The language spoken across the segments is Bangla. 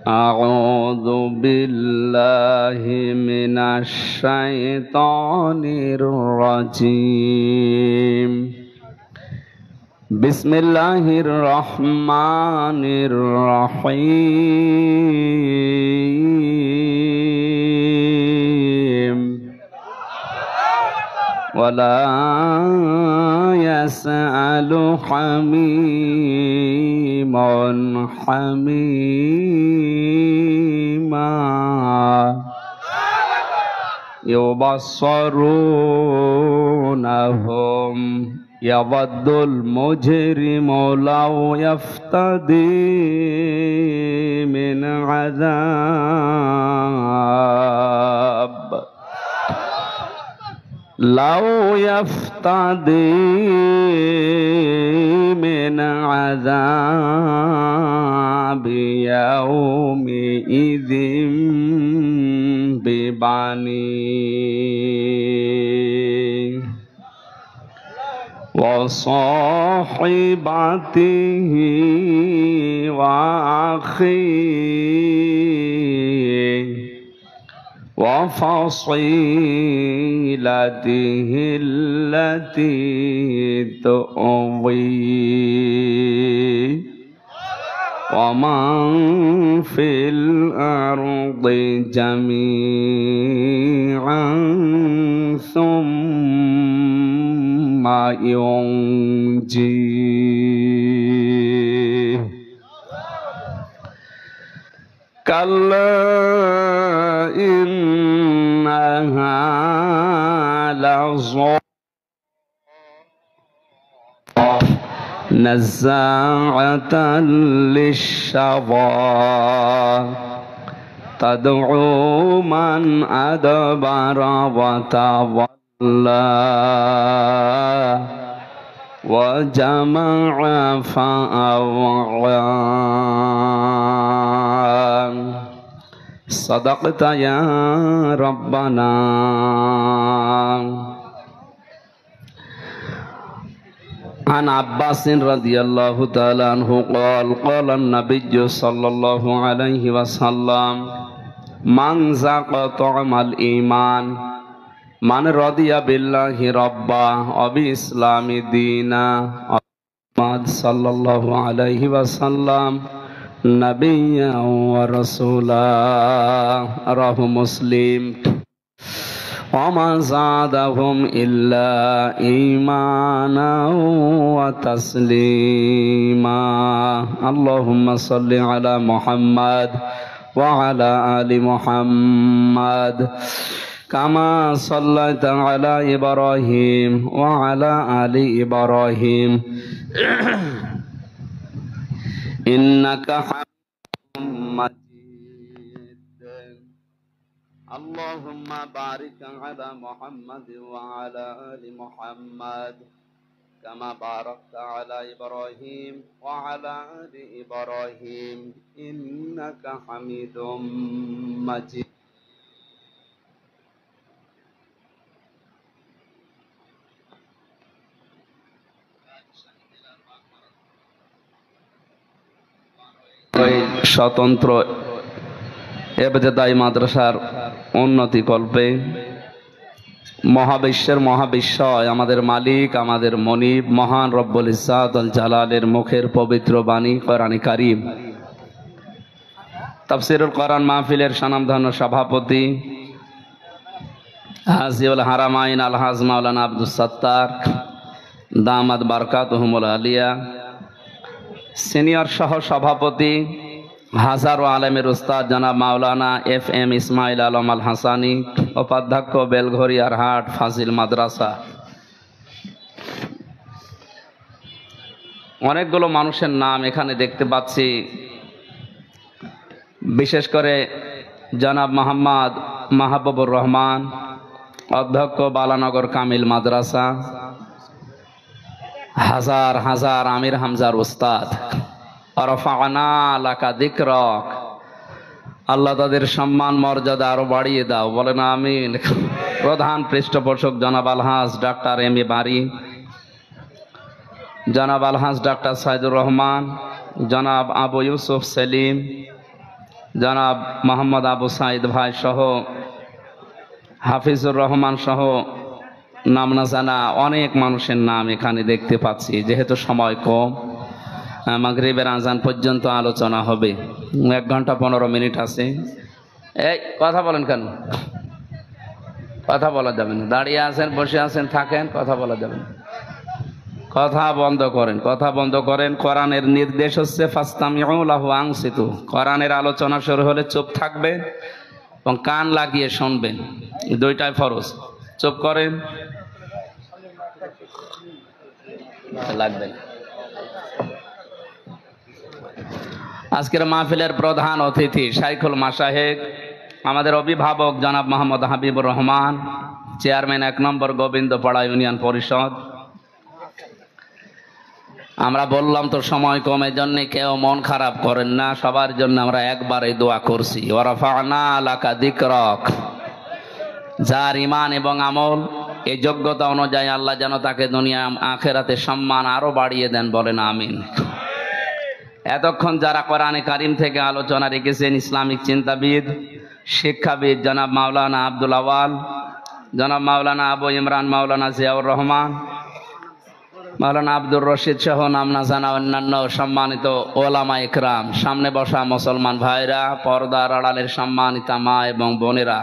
أعوذ بالله من الشيطان الرجيم بسم الله الرحمن الرحيم ولا يسأل حميم حميما يبصرونهم يود المجرم لو يفتدي من عذاب لو يفتدي من عذاب يومئذ ببنيه وصاحبته وأخيه وفصيلته التي تؤويه ومن في الأرض جميعا ثم ينجيه كلا إنها لظى نزاعة للشوى تدعو من أدبر وتولى وجمع فأوعى صدقت يا ربنا. عن عباس رضي الله تعالى عنه قال قال النبي صلى الله عليه وسلم من ذاق طعم الإيمان من رضي بالله ربا وبالإسلام دينا محمد صلى الله عليه وسلم نبيا ورسولا رواه مسلم وما زادهم إلا إيمانا وتسليما اللهم صل على محمد وعلى آل محمد كما صليت على إبراهيم وعلى آل إبراهيم إنك حميد مجيد اللهم بارك على محمد وعلى آل محمد كما باركت على إبراهيم وعلى آل إبراهيم إنك حميد مجيد. স্বতন্ত্র এবতেদায়ী মাদ্রাসার উন্নতি কল্পে মহাবিশ্বের মহাবিশ্বয় আমাদের মালিক আমাদের মনিব মহান রব্বুল ইজ্জাত আল জালালের মুখের পবিত্র বাণী কোরআনে কারীম তাফসীরুল কোরআন মাহফিলের স্বনামধন্য সভাপতি হাজিউল হারামাইন আলহাজ মাওলানা আব্দুস সাত্তার দামাত বারকাতুহুমুল আলিয়া সিনিয়র সহ সভাপতি হাজারো আলেমের উস্তাদ জনাব মাওলানা FM ইসমাইল আলম আল হাসানি উপাধ্যক্ষ বেলঘরিয়ার হাট ফাজিল মাদ্রাসা অনেকগুলো মানুষের নাম এখানে দেখতে পাচ্ছি বিশেষ করে জনাব মোহাম্মদ মাহবুবুর রহমান অধ্যক্ষ বালানগর কামিল মাদ্রাসা হাজার হাজার আমির হামজার উস্তাদ আরফানা লাকা যিকরাক আল্লাহ তাদের সম্মান মর্যাদা আরো বাড়িয়ে দাও বলেন আমিন। প্রধান পৃষ্ঠপোষক জনাব আলহাজ ডাক্তার M.A. বারী জনাব আলহাজ ডাক্তার সাইদুর রহমান জনাব আবু ইউসুফ সেলিম জনাব মোহাম্মদ আবু সাইদ ভাই সহ হাফিজুর রহমান সহ নাম না জানা অনেক মানুষের নাম এখানে দেখতে পাচ্ছি। যেহেতু সময় কম, মাগরিবের আজান পর্যন্ত আলোচনা হবে, 1 ঘন্টা 15 মিনিট আছে। এই কথা বলেন কেন? কথা বলা যাবে না। দাঁড়িয়ে আছেন, বসে আছেন, থাকেন, কথা বলা যাবে না। কথা বন্ধ করেন, কথা বন্ধ করেন। কোরআনের নির্দেশ হচ্ছে ফাসতামিউ লাহু আনসিতু। কোরআনের আলোচনা শুরু হলে চুপ থাকবেন এবং কান লাগিয়ে শুনবেন, দুইটাই ফরজ। চুপ করেন, লাগবে না। আজকের মাহফিলের প্রধান অতিথি শাইখুল মাশায়েখ, আমাদের অভিভাবক জনাব মোহাম্মদ হাবিবুর রহমান, চেয়ারম্যান 1 নম্বর গোবিন্দপাড়া ইউনিয়ন পরিষদ। আমরা বললাম তো সময় কমের জন্য কেউ মন খারাপ করেন না, সবার জন্য আমরা একবারে দোয়া করছি। ওয়া রাফা'না লাকা যিকরাক। যার ঈমান এবং আমল এই যোগ্যতা অনুযায়ী আল্লাহ যেন তাকে দুনিয়া আখিরাতে সম্মান আরো বাড়িয়ে দেন, বলেন আমিন। এতক্ষণ যারা কোরআনে কারিম থেকে আলোচনা রেখেছেন, ইসলামিক চিন্তাবিদ, শিক্ষাবিদ জনাব মাওলানা আব্দুল আওয়াল, জনাব মাওলানা আবু ইমরান, মাওলানা জিয়াউর রহমান, মাওলানা আব্দুর রশিদ সহ নাম না জানা অন্যান্য সম্মানিত ওলামা ইকরাম, সামনে বসা মুসলমান ভাইরা, পর্দার আড়ালের সম্মানিতা মা এবং বোনেরা,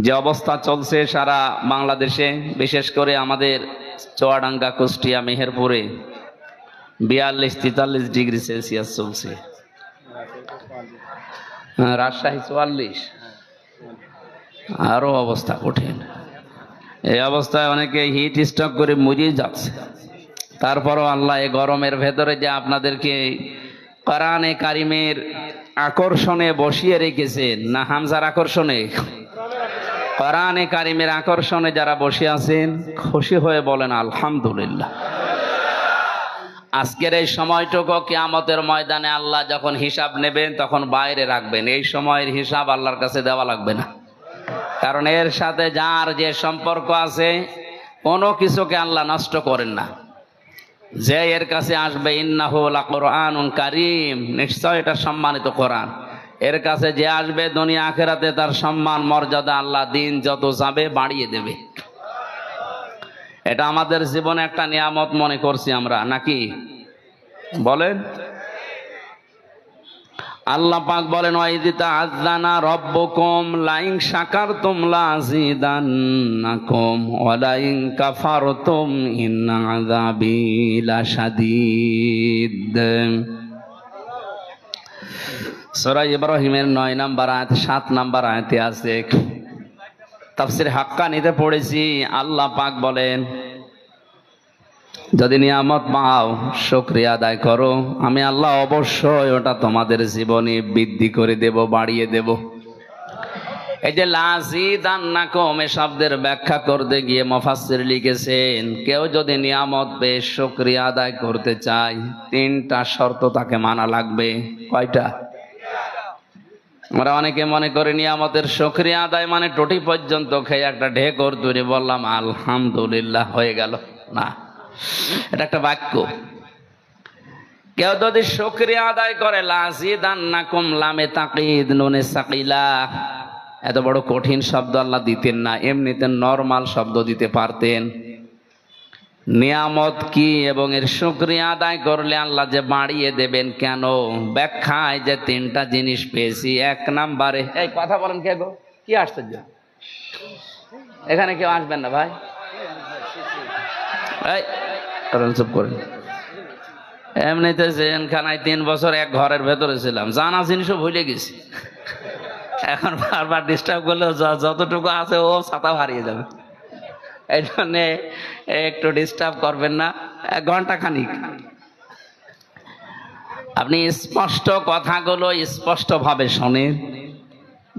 যে অবস্থা চলছে সারা বাংলাদেশে, বিশেষ করে আমাদের চুয়াডাঙ্গা, কুষ্টিয়া, মেহেরপুরে 42-43 ডিগ্রি সেলসিয়াস চলছে, রাজশাহী 44, আরো অবস্থা কঠিন। এই অবস্থায় অনেকে হিট স্ট্রোক করে মরিয়ে যাচ্ছে। তারপরও আল্লাহ এই গরমের ভেতরে যে আপনাদেরকে কোরআনে কারিমের আকর্ষণে বসিয়ে রেখেছেন, না হামজার আকর্ষণে, কোরআনে কারিমের আকর্ষণে যারা বসে আছেন, খুশি হয়ে বলেন আলহামদুলিল্লাহ। আজকের এই সময়টুকু কিয়ামতের ময়দানে আল্লাহ যখন হিসাব নেবেন তখন বাইরে রাখবেন। এই সময়ের হিসাব আল্লাহর কাছে দেওয়া লাগবে না, কারণ এর সাথে যার যে সম্পর্ক আছে কোনো কিছুকে আল্লাহ নষ্ট করেন না। যে এর কাছে আসবে, ইন্নাহু লাকুরআনুন কারীম, নিশ্চয় এটা সম্মানিত কোরআন। এর কাছে যে আসবে দুনিয়া আখিরাতে তার সম্মান মর্যাদা আল্লাহ দিন যত যাবে বাড়িয়ে দেবে। এটা আমাদের জীবনে একটা নিয়ামত মনে করছি আমরা, নাকি বলেন? আল্লাহ পাক বলেন, ওয়াইযি তাআযানা রাব্বুকুম লাইন শাকারতুম লাযিদান্নাকুম ওয়া লাইন কাফারতুম ইন্না আযাবি লাশাদীদ। সূরা ইব্রাহিমের 9 নম্বর আয়াত, 7 নম্বর আয়াতে আছে। তাফসীর হাক্কানিতে পড়েছি, আল্লাহ পাক বলেন, যদি নিয়ামত পাও শুকরিয়া আদায় করো, আমি আল্লাহ অবশ্যই ওটা তোমাদের জীবনে বৃদ্ধি করে দেব, বাড়িয়ে দেব। এই যে লাযিদান্নাকুম এ শব্দের ব্যাখ্যা করতে গিয়ে মুফাসসির লিখেছেন, কেউ যদি নিয়ামত পেয়ে শুকরিয়া আদায় করতে চায় 3টা শর্ত তাকে মানা লাগবে। কয়টা? আমরা অনেকে মনে করি নিয়ামতের শুকরিয়া আদায় মানে টুটি পর্যন্ত খেয়ে একটা ঢেকর তুলে বললাম আলহামদুলিল্লাহ হয়ে গেল, না, এটা একটা বাক্য। কেউ যদি শুকরিয়া আদায় করে, লাযিদান্নাকুম লামে তাকিদ নুনে সাকিলা, এত বড় কঠিন শব্দ আল্লাহ দিতেন না, এমনিতে নরমাল শব্দ দিতে পারতেন। নিয়ামত কি এবং এর শুকরিয়া আদায় করলে আল্লাহ যে বাড়িয়ে দেবেন কেন, ব্যাখ্যায় যে 3টা জিনিস পেয়েছি। 1 নম্বরে, এই কথা বলেন কে গো, কি আশ্চর্য, এখানে কেউ আসবেন না ভাই, এই চুপ করেন। এমনিতে জেলখানায় 3 বছর এক ঘরের ভেতরে ছিলাম, জানা জিনিসও ভুলে গেছি। এখন বারবার ডিস্টার্ব করলে যতটুকু আছে ও ছাতা হারিয়ে যাবে। এই জন্যে একটু ডিস্টার্ব করবেন না, 1 ঘন্টা খানিক আপনি স্পষ্ট কথাগুলো স্পষ্টভাবে শোনেন,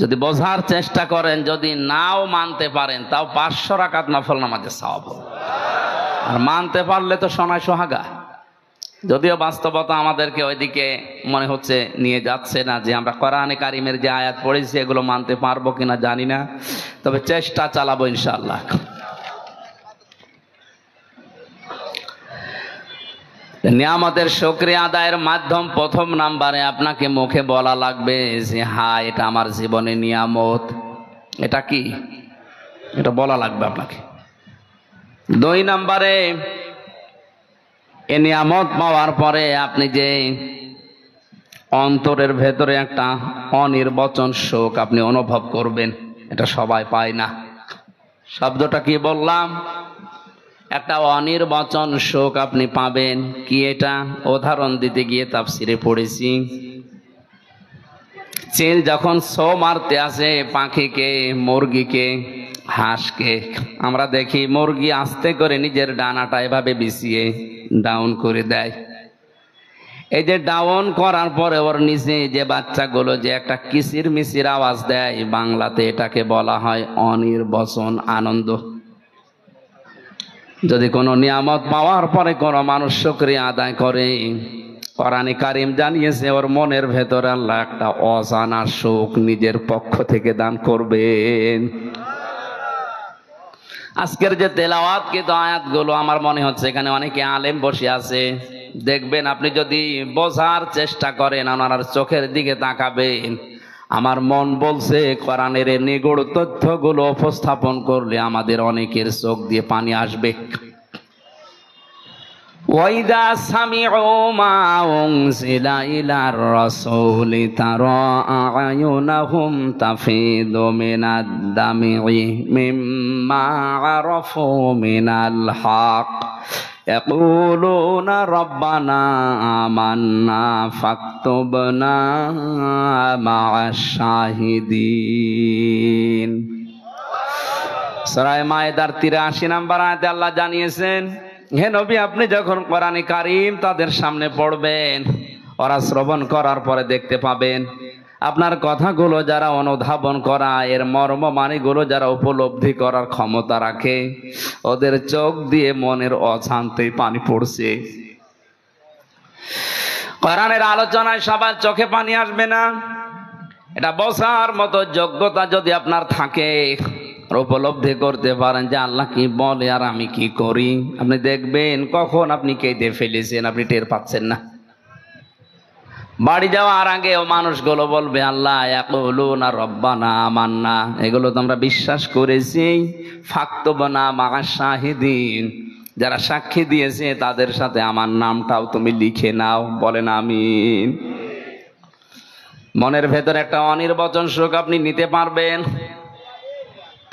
যদি বোঝার চেষ্টা করেন, যদি নাও মানতে পারেন তাও 500 রাকাত নফল নামাজের সওয়াব। আর মানতে পারলে তো শোনায় সোহাগা। যদিও বাস্তবতা আমাদেরকে ওইদিকে মনে হচ্ছে নিয়ে যাচ্ছে না, যে আমরা কোরআনে কারিমের যে আয়াত পড়েছি এগুলো মানতে পারবো কিনা জানি না, তবে চেষ্টা চালাবো ইনশাআল্লাহ। নিয়ামতের শুকরিয়া আদায়ের মাধ্যম প্রথম নাম্বারে আপনাকে মুখে বলা লাগবে যে হ্যাঁ এটা আমার জীবনে নিয়ামত। এটা কি? এটা বলা লাগবে আপনাকে। দুই নাম্বারে এ নিয়ামত পাওয়ার পরে আপনি যে অন্তরের ভেতরে একটা অনির্বচন শোক আপনি অনুভব করবেন, এটা সবাই পায় না। শব্দটা কি বললাম? একটা অনির্বচন শোক আপনি পাবেন। কি এটা? উদাহরণ দিতে গিয়ে তাফসিরে পড়েছি, চিল যখন ছো মারতে আসে পাখিকে, মুরগিকে, হাঁসকে, আমরা দেখি মুরগি আস্তে করে নিজের ডানাটা এভাবে বিছিয়ে ডাউন করে দেয়। এই যে ডাউন করার পরে ওর নিচে যে বাচ্চাগুলো যে একটা কিচির মিচির আওয়াজ দেয়, বাংলাতে এটাকে বলা হয় অনির্বচন আনন্দ। যদি কোনো নিয়ামত পাওয়ার পরে কোনো মানুষ শুকরিয়া আদায় করে, কোরআনে কারিম জানিয়েছে ওর মনের ভেতরে আল্লাহ একটা অজানা সুখ নিজের পক্ষ থেকে দান করবেন। আজকের যে তেলাওয়াত কিন্তু আয়াতগুলো, আমার মনে হচ্ছে এখানে অনেকে আলেম বসে আছে। দেখবেন আপনি যদি বোঝার চেষ্টা করেন, ওনার চোখের দিকে তাকাবেন, আমার মন বলছে কোরআনের নিগূঢ় তথ্যগুলো উপস্থাপন করলে আমাদের অনেকের চোখ দিয়ে পানি আসবে। ওয়াইদা সামিউ মা উনজিলা ইলার রাসূলি তারা আয়ুনাহুম তাফিদু মিনাদ দামি মিম্মা আরাফু মিনাল হক ইয়াকুলুনা রাব্বানা আমান্না ফাকতুবনা মা'আশ শাহিদিন। সূরা মায়েদার ৮৩ নম্বর আয়াতে আল্লাহ জানিয়েছেন, হে নবী আপনি যখন কোরআনে কারীম তাদের সামনে পড়বেন, ওরা শ্রবণ করার পরে দেখতে পাবেন আপনার কথাগুলো যারা অনুধাবন করা, এর মর্ম মানেগুলো যারা উপলব্ধি করার ক্ষমতা রাখে, ওদের চোখ দিয়ে মনের অজান্তেই পানি পড়ছে। কোরআনের আলোচনায় সবার চোখে পানি আসবে না, এটা বোঝার মতো যোগ্যতা যদি আপনার থাকে, উপলব্ধি করতে পারেন যে আল্লাহ কি বলে আর আমি কি করি, আপনি দেখবেন কখন আপনি কেঁদে ফেলেছেন আপনি টের পাচ্ছেন না। বাড়ি যাওয়ার আগে ও মানুষগুলো বলবে আল্লাহ ইয়াকুলুনা রব্বানা আমান্না, এগুলো তো আমরা বিশ্বাস করেছি, ফাকতুবনা মা'আশ শাহিদিন, যারা সাক্ষী দিয়েছে তাদের সাথে আমার নামটাও তুমি লিখে নাও। বলেন আমিন। মনের ভেতরে একটা অনির্বচন সুখ আপনি নিতে পারবেন।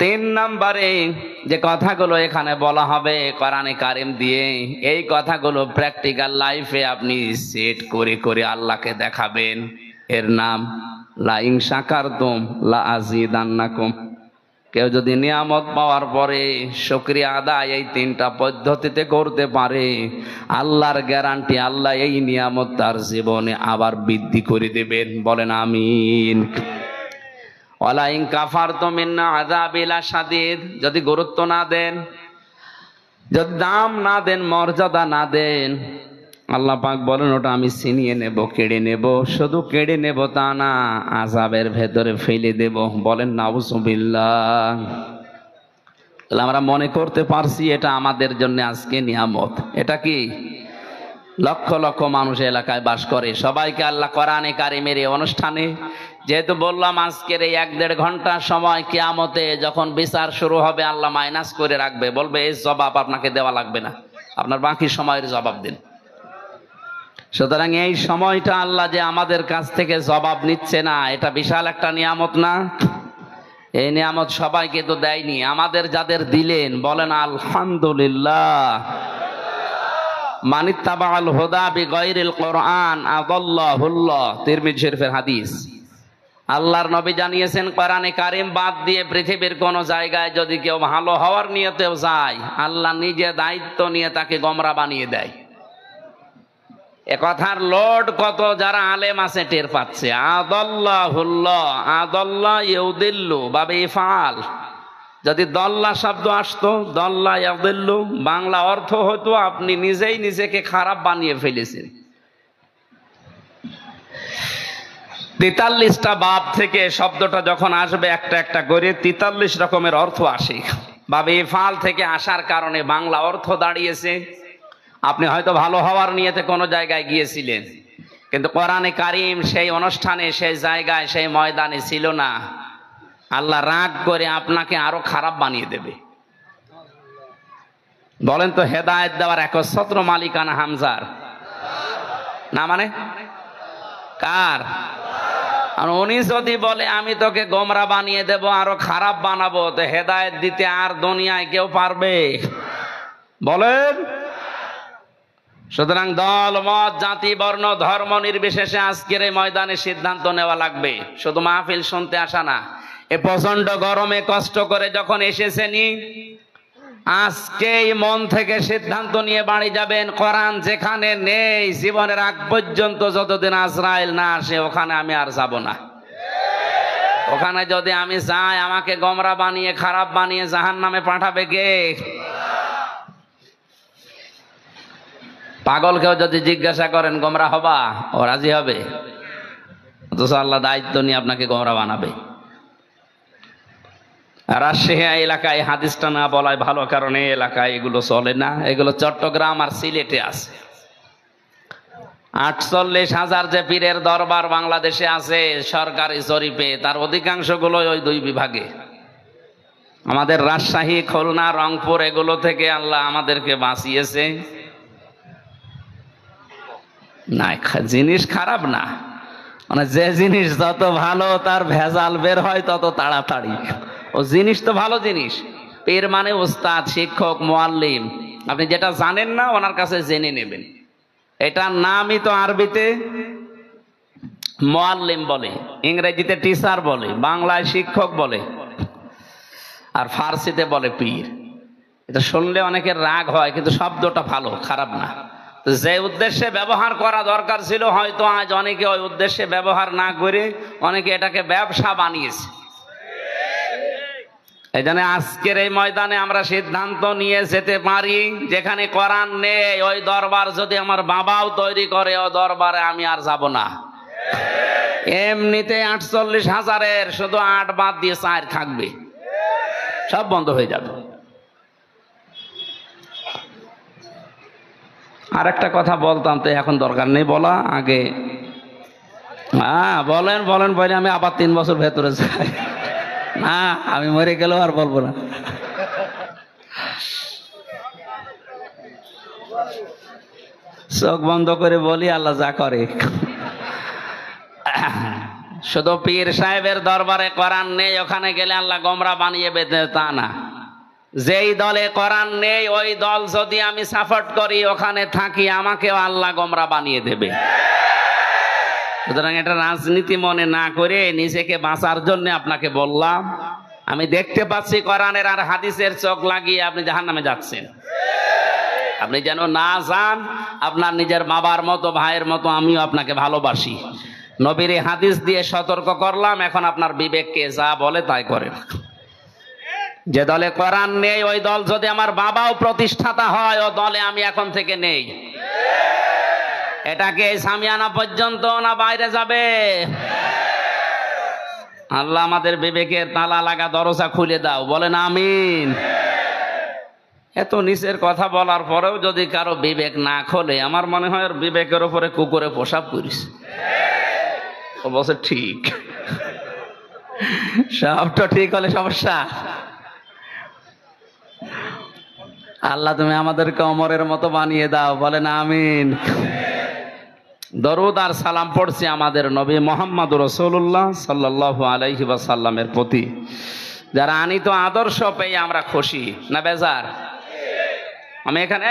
৩ নম্বরে যে কথাগুলো এখানে বলা হবে কোরআনে কারিম দিয়ে, এই কথাগুলো প্র্যাকটিক্যাল লাইফে আপনি সেট করে করে আল্লাহকে দেখাবেন। এর নাম লা ইন শাকারতুম লা আযীদান্নাকুম। কেউ যদি নিয়ামত পাওয়ার পরে শুকরিয়া আদায় এই ৩টা পদ্ধতিতে করতে পারে, আল্লাহর গ্যারান্টি আল্লাহ এই নিয়ামত তার জীবনে আবার বৃদ্ধি করে দেবেন। বলেন আমিন। ওয়ালা ইন কাফারতুম ইন আযাবি লাশাদীদ, যদি গুরুত্ব না দেন, যদি দাম না দেন, মর্যাদা না দেন, আল্লাহ পাক বলেন ওটা আমি ছিনিয়ে নেব, কেড়ে নেব। শুধু কেড়ে নেব তা না, আযাবের ভেতরে ফেলে দেব। বলেন নাউযুবিল্লাহ। তাহলে আমরা মনে করতে পারছি এটা আমাদের জন্য আজকে নিয়ামত। এটা কি? লক্ষ লক্ষ মানুষ এলাকায় বাস করে, সবাইকে আল্লাহ কোরআনে কারিমের এই অনুষ্ঠানে, যেহেতু বললাম আজকের এই ১-১.৫ ঘন্টা সময় কিয়ামতে যখন বিচার শুরু হবে আল্লাহ মাইনাস করে রাখবে, বলবে এই জবাব আপনাকে দেওয়া লাগবে না, আপনার বাকি সময়ের জবাব দিন। সুতরাং এই সময়টা আল্লাহ যে আমাদের কাছ থেকে জবাব নিচ্ছে না, এটা বিশাল একটা নিয়ামত না? এই নিয়ামত সবাইকে তো দেয়নি, আমাদের যাদের দিলেন বলেন আলহামদুলিল্লাহ। মানিত্তাবাআল হুদা বিগাইরিল কোরআন আযাল্লাহুল্লাহ, তিরমিজি শরীফের হাদিস। আল্লাহর নবী জানিয়েছেন কোরআনে কারিম বাদ দিয়ে পৃথিবীর কোন জায়গায় যদি কেউ ভালো হওয়ার নিয়তেও যায়, আল্লাহ নিজে দায়িত্ব নিয়ে তাকে গোমরা বানিয়ে দেয়। এ কথার লোড কত যারা আলেম আছে টের পাচ্ছে। আযাল্লাহুল্লাহ, আযাল্লাহ ইউদিল্লু বাবে ইফআল, যদি দল্লা শব্দ আসতো, দল্লা ইয়াদিল্লু, বাংলা অর্থ হতো আপনি নিজেই নিজেকে খারাপ বানিয়ে ফেলেছেন। ৪৩টা বাব থেকে শব্দটা যখন আসবে একটা একটা করে ৪৩ রকমের অর্থ আসে। বাবে ইফআল থেকে আসার কারণে বাংলা অর্থ দাঁড়িয়েছে আপনি হয়তো ভালো হওয়ার নিয়তে কোনো জায়গায় গিয়েছিলেন, কিন্তু কোরআনে কারিম সেই অনুষ্ঠানে, সেই জায়গায়, সেই ময়দানে ছিল না। আল্লাহ রাগ করে আপনাকে আরো খারাপ বানিয়ে দেবে। বলেন তো, হেদায়েত দেওয়ার একচ্ছত্র মালিকানা হামজার না? মানে কার? আর উনি যদি বলে আমি তোকে গোমরা বানিয়ে দেব, আরো খারাপ বানাবো, তো হেদায়েত দিতে আর দুনিয়ায় কেউ পারবে? বলেন। সুতরাং দল, মত, জাতি, বর্ণ, ধর্ম নির্বিশেষে আজকের এই ময়দানে সিদ্ধান্ত নেওয়া লাগবে। শুধু মাহফিল শুনতে আসা না। এ প্রচন্ড গরমে কষ্ট করে যখন এসেছেনি, আজকেই মন থেকে সিদ্ধান্ত নিয়ে বাড়ি যাবেন। কোরআন যেখানে নেই, জীবনের আগ পর্যন্ত যতদিন আজরাইল না আসে, ওখানে আমি আর যাব না। ওখানে যদি আমি যাই, আমাকে গোমরা বানিয়ে, খারাপ বানিয়ে জাহান্নামে পাঠাবে কে? পাগলকেও যদি জিজ্ঞাসা করেন গোমরা হবা, ও রাজি হবে? অথচ আল্লাহ দায়িত্ব নিয়ে আপনাকে গোমরা বানাবে। রাজশাহী এলাকায় হাদিসটা না বলায় ভালো, কারণ এই এলাকায় এগুলো চলে না। এগুলো চট্টগ্রাম আর সিলেটে আছে। 48,000 যে পীরের দরবার বাংলাদেশে আছে সরকারি জরিপে, তার অধিকাংশগুলো ওই দুই বিভাগে। আমাদের রাজশাহী, খুলনা, রংপুর এগুলো থেকে আল্লাহ আমাদেরকে বাঁচিয়েছে। না, জিনিস খারাপ না, মানে যে জিনিস যত ভালো তার ভেজাল বের হয় তত তাড়াতাড়ি। ও জিনিস তো ভালো জিনিস। পীর মানে ওস্তাদ, শিক্ষক, মুআল্লিম। আপনি যেটা জানেন না ওনার কাছে জেনে নেবেন। এটার নামই তো আরবিতে মুআল্লিম বলে, ইংরেজিতে টিচার বলে, বাংলায় শিক্ষক বলে, আর ফার্সিতে বলে পীর। এটা শুনলে অনেকের রাগ হয়, কিন্তু শব্দটা ভালো, খারাপ না। যে উদ্দেশ্যে ব্যবহার করা দরকার ছিল, হয়তো আজ অনেকে ওই উদ্দেশ্যে ব্যবহার না করে অনেকে এটাকে ব্যবসা বানিয়েছে। এই জন্য আজকের এই ময়দানে আমরা সিদ্ধান্ত নিয়ে যেতে পারি, যেখানে কোরআন নেই ওই দরবার যদি আমার বাবাও তৈরি করে, ও দরবারে আমি আর যাব না। এমনিতে 48,000-এর শুধু 8 বাদ দিয়ে 4 থাকবে, সব বন্ধ হয়ে যাবে। আর একটা কথা বলতাম, তো এখন দরকার নেই বলা, আগে বলেন বলেন বলে আমি আবার 3 বছর ভেতরে যাই। না, আমি মরে গেলেও আর বলবো না। চোখ বন্ধ করে বলি, আল্লাহ যা করে। শুধু পীর সাহেবের দরবারে কোরআন নেই, ওখানে গেলে আল্লাহ গোমরা বানিয়ে বেঁধে, তা না। যেই দলে কোরআন নেই ওই দল যদি আমি সাপোর্ট করি, ওখানে থাকি, আমাকেও আল্লাহ গোমরা বানিয়ে দেবে। সুতরাং এটা রাজনীতি মনে না করে নিজেকে বাঁচার জন্য আপনাকে বললাম। আমি দেখতে পাচ্ছি কোরআনের আর হাদিসের চোখ লাগিয়ে আপনি জাহান্নামে যাচ্ছেন। আপনি যেন না যান। আপনার নিজের বাবার মতো, ভাইয়ের মতো আমিও আপনাকে ভালোবাসি। নবীর হাদিস দিয়ে সতর্ক করলাম, এখন আপনার বিবেককে যা বলে তাই করেন। যে দলে কোরআন নেই ওই দল যদি আমার বাবাও প্রতিষ্ঠাতা হয়, ও দলে আমি এখন থেকে নেই। এটাকে সামিয়ানা পর্যন্ত না বাইরে যাবে? আল্লাহ আমাদের বিবেকের তালা লাগা দরজা খুলে দাও, বলেন আমিন। এত নিচের কথা বলার পরেও যদি কারো বিবেক না খোলে, আমার মনে হয় ওর বিবেকের উপরে কুকুরে পোশাক করিস। ও বলছে ঠিক, সবটা ঠিক হলে সমস্যা। আল্লাহ তুমি আমাদেরকে ওমরের মতো বানিয়ে দাও, বলেন আমিন। দরুদ আর সালাম পড়ছি আমাদের নবী মুহাম্মদ রাসূলুল্লাহ সাল্লাল্লাহু আলাইহি ওয়াসাল্লামের প্রতি, যারা আনিত আদর্শ পেয়ে আমরা খুশি না বেজার। আমি এখানে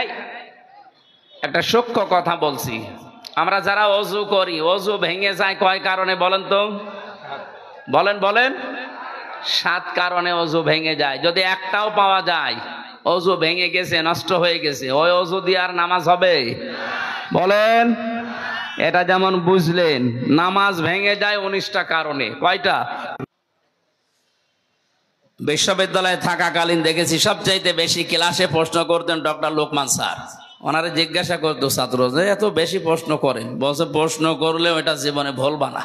একটা সূক্ষ্ম কথা বলছি। আমরা যারা ওযু করি, ওযু ভেঙে যায় কয় কারণে বলেন তো? বলেন বলেন। 7 কারণে ওযু ভেঙে যায়। যদি একটাও পাওয়া যায় ওযু ভেঙে গেছে, নষ্ট হয়ে গেছে, ওই ওযু দিয়ে আর নামাজ হবে? বলেন। এটা যেমন বুঝলেন, নামাজ ভেঙে যায় 19টা কারণে। কয়টা? বিশ্ববিদ্যালয়ে থাকাকালীন দেখেছি সবচাইতে বেশি ক্লাসে প্রশ্ন করতেন ডক্টর লোকমান স্যার। ওনারে জিজ্ঞাসা করতো ছাত্র যে এত বেশি প্রশ্ন করেন, বলছে প্রশ্ন করলে ওইটা জীবনে ভুলবা না।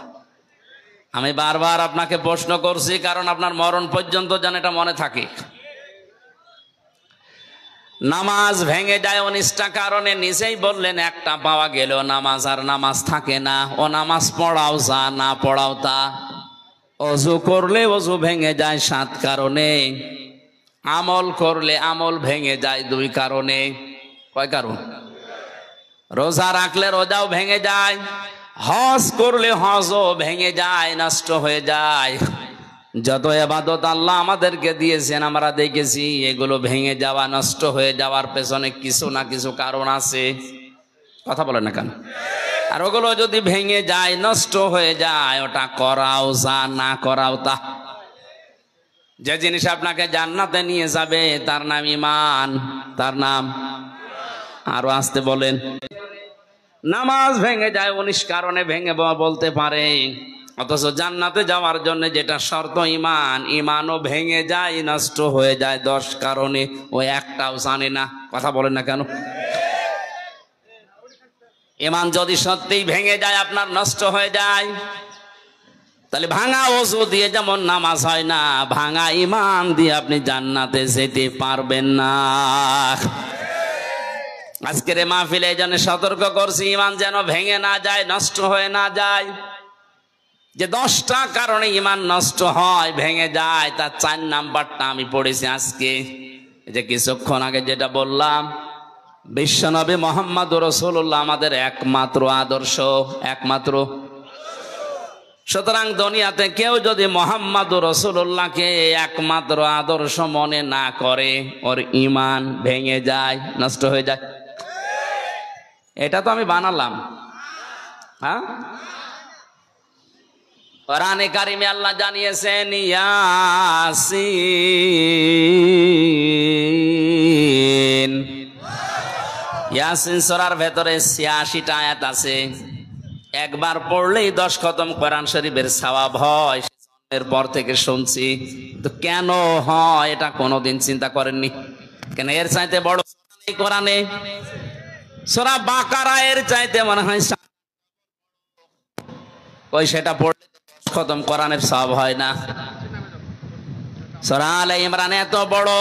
আমি বারবার আপনাকে প্রশ্ন করছি কারণ আপনার মরণ পর্যন্ত যেন এটা মনে থাকে। নামাজ ভেঙে যায় 19টা কারণে, নিজেই বললেন একটা পাওয়া গেল নামাজ আর নামাজ থাকে না। ও নামাজ পড়াও যা, না পড়াও তা। অজু করলে অজু ভেঙে যায় 7 কারণে। আমল করলে আমল ভেঙে যায় 2 কারণে। কয় কারণ? রোজা রাখলে রোজাও ভেঙে যায়, হজ করলে হজও ভেঙে যায়, নষ্ট হয়ে যায়। যত ইবাদত আল্লাহ আমাদেরকে দিয়েছেন আমরা দেখেছি এগুলো ভেঙে যাওয়া, নষ্ট হয়ে যাওয়ার পেছনে কিছু না কিছু কারণ আছে। কথা বলে না কেন? আর ওগুলো যদি ভেঙে যায়, নষ্ট হয়ে যায়, ওটা করাও যা, না করাও তা। যে জিনিস আপনাকে জান্নাতে নিয়ে যাবে তার নাম ঈমান, তার নাম, আরো আসতে বলেন। নামাজ ভেঙে যায় 19 কারণে ভেঙে বলতে পারে, অথচ জান্নাতে যাওয়ার জন্য যেটা শর্ত ঈমান, ঈমানও ভেঙে যায়, নষ্ট হয়ে যায় 10 কারণে। ও একটাও জানে না। কথা বলেন না কেন? ঈমান যদি সত্যিই ভেঙে যায়, আপনার নষ্ট হয়ে যায়, তাহলে ভাঙা ওযু দিয়ে যেমন নামাজ হয় না, ভাঙা ঈমান দিয়ে আপনি জান্নাতে যেতে পারবেন না। আজকের এই মাহফিলে এই জন্য সতর্ক করছি, ঈমান যেন ভেঙে না যায়, নষ্ট হয়ে না যায়। যে 10টা কারণে ঈমান নষ্ট হয়, ভেঙে যায়, তার 4 নাম্বারটা আমি পড়েছি আজকে। এই যে কিছুক্ষণ আগে যেটা বললাম, বিশ্বনবী মুহাম্মদুর রাসূলুল্লাহ আমাদের একমাত্র আদর্শ, একমাত্র। সুতরাং দুনিয়াতে কেউ যদি মুহাম্মদুর রাসূলুল্লাহকে একমাত্র আদর্শ মনে না করে, ওর ঈমান ভেঙে যায়, নষ্ট হয়ে যায়। এটা তো আমি বানালাম, হ্যাঁ? কোরআনে কারিমে আল্লাহ জানিয়েছেন ইয়াসিন। ইয়াসিন সূরার ভেতরে 86টা আয়াত আছে। একবার পড়লেই 10 খতম কোরআন শরীফের সওয়াব হয়। এরপর থেকে শুনছি, তো কেন হয় এটা কোনোদিন চিন্তা করেননি? কেন এর চাইতে বড় কোরআনে সূরা বাকারা এর চাইতে মনে হয় ওই, সেটা পড়লে খতম কোরআনের সওয়াব হয় না। সূরা আলে ইমরান এত বড়,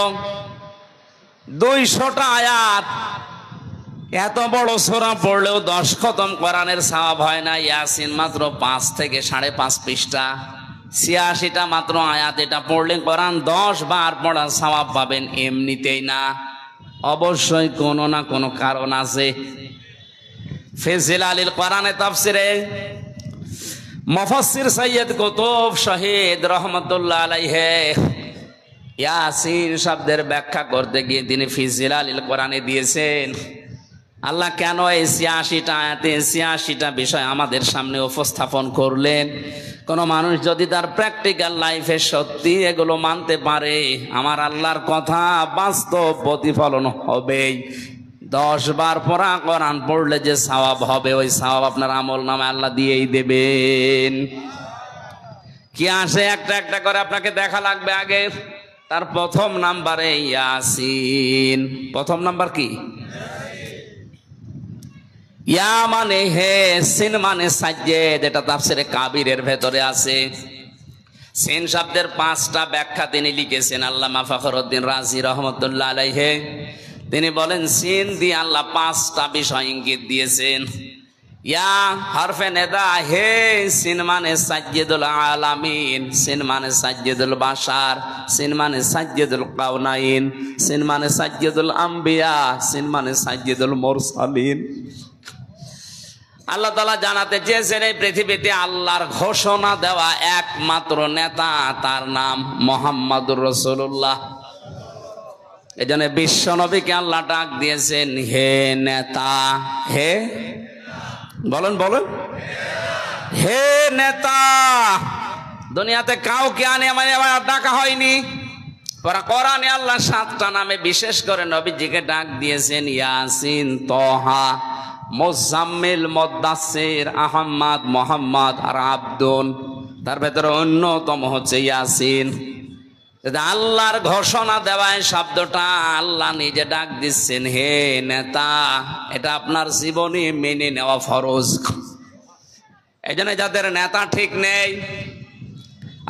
200টা আয়াত, এত বড় সূরা পড়লেও 10 খতম কোরআনের সওয়াব হয় না। ইয়াসিন মাত্র 5 থেকে 5.5 পৃষ্ঠা, 86টা মাত্র আয়াত। এটা পড়লে কোরআন 10 বার পড়ার সওয়াব পাবেন, এমনিতেই না, অবশ্যই কোনো না কোনো কারণ আছে। ফি জিলালিল কোরআনে তাফসিরে মুফাসসির সৈয়দ কুতুব শহীদ রহমাতুল্লাহ আলাইহি ইয়াসিন শব্দের ব্যাখ্যা করতে গিয়ে তিনি ফি জিলালিল কোরআনে দিয়েছেন, আল্লাহ কেন এই 86টা আয়াতে 86টা বিষয় আমাদের সামনে উপস্থাপন করলেন। কোন মানুষ যদি তার প্র্যাকটিক্যাল লাইফে সত্যি এগুলো মানতে পারে, আমার আল্লাহর কথা বাস্তব প্রতিফলন হবেই। 10 বার পড়া কোরআন পড়লে যে সওয়াব হবে, ওই সওয়াব আপনার আমল নামে আল্লাহ দিয়েই দেবেন। কি আসে একটা একটা করে আপনাকে দেখা লাগবে। আগে তার প্রথম নাম্বারে ইয়াসিন। প্রথম নাম্বার কি? ইয়া মানে হে, সিন মানে সাজ্জেদ। এটা তাফসিরে কাবিরের ভেতরে আছে। সিন শব্দের 5টা ব্যাখ্যা তিনি লিখেছেন আল্লামা ফখরুদ্দিন রাজি রহমতুল্লাহ আলাইহি। তিনি বলেন সিন দিয়ে আল্লাহ 5টা বিষয় ইঙ্গিত দিয়েছেন। ইয়া হরফে নেদা, হে, সিন মানে সাজ্জেদুল আলামিন, সিন মানে সাজ্জেদুল বাশার, সিন মানে সাজ্জেদুল কাউনাইন, সিন মানে সাজ্জেদুল আম্বিয়া, সিন মানে সাজ্জেদুল মুরসালিন। আল্লাহ তাআলা জানাতে চেয়েছেন এই পৃথিবীতে আল্লাহর ঘোষণা দেওয়া একমাত্র নেতা, তার নাম মুহাম্মদুর রাসূলুল্লাহ। এজন্য বিশ্ব নবীকে আল্লাহ ডাক দিয়েছেন হে নেতা। হে বলেন, বলেন, হে নেতা। দুনিয়াতে কাউকে আনে ডাকা হয়নি। কোরআনে আল্লাহ 7টা নামে বিশেষ করে নবীজিকে ডাক দিয়েছেন, ইয়াসিন, তহা, মুজাম্মিল, মুদ্দাসির, আহমদ, মোহাম্মদ আর আব্দুল। তার ভেতরে অন্যতম হচ্ছে ইয়াসিন। আল্লাহর ঘোষণা দেওয়ায় শব্দটা আল্লাহ নিজে ডাক দিচ্ছেন হে নেতা। এটা আপনার জীবনে মেনে নেওয়া ফরজ। এই জন্য যাদের নেতা ঠিক নেই,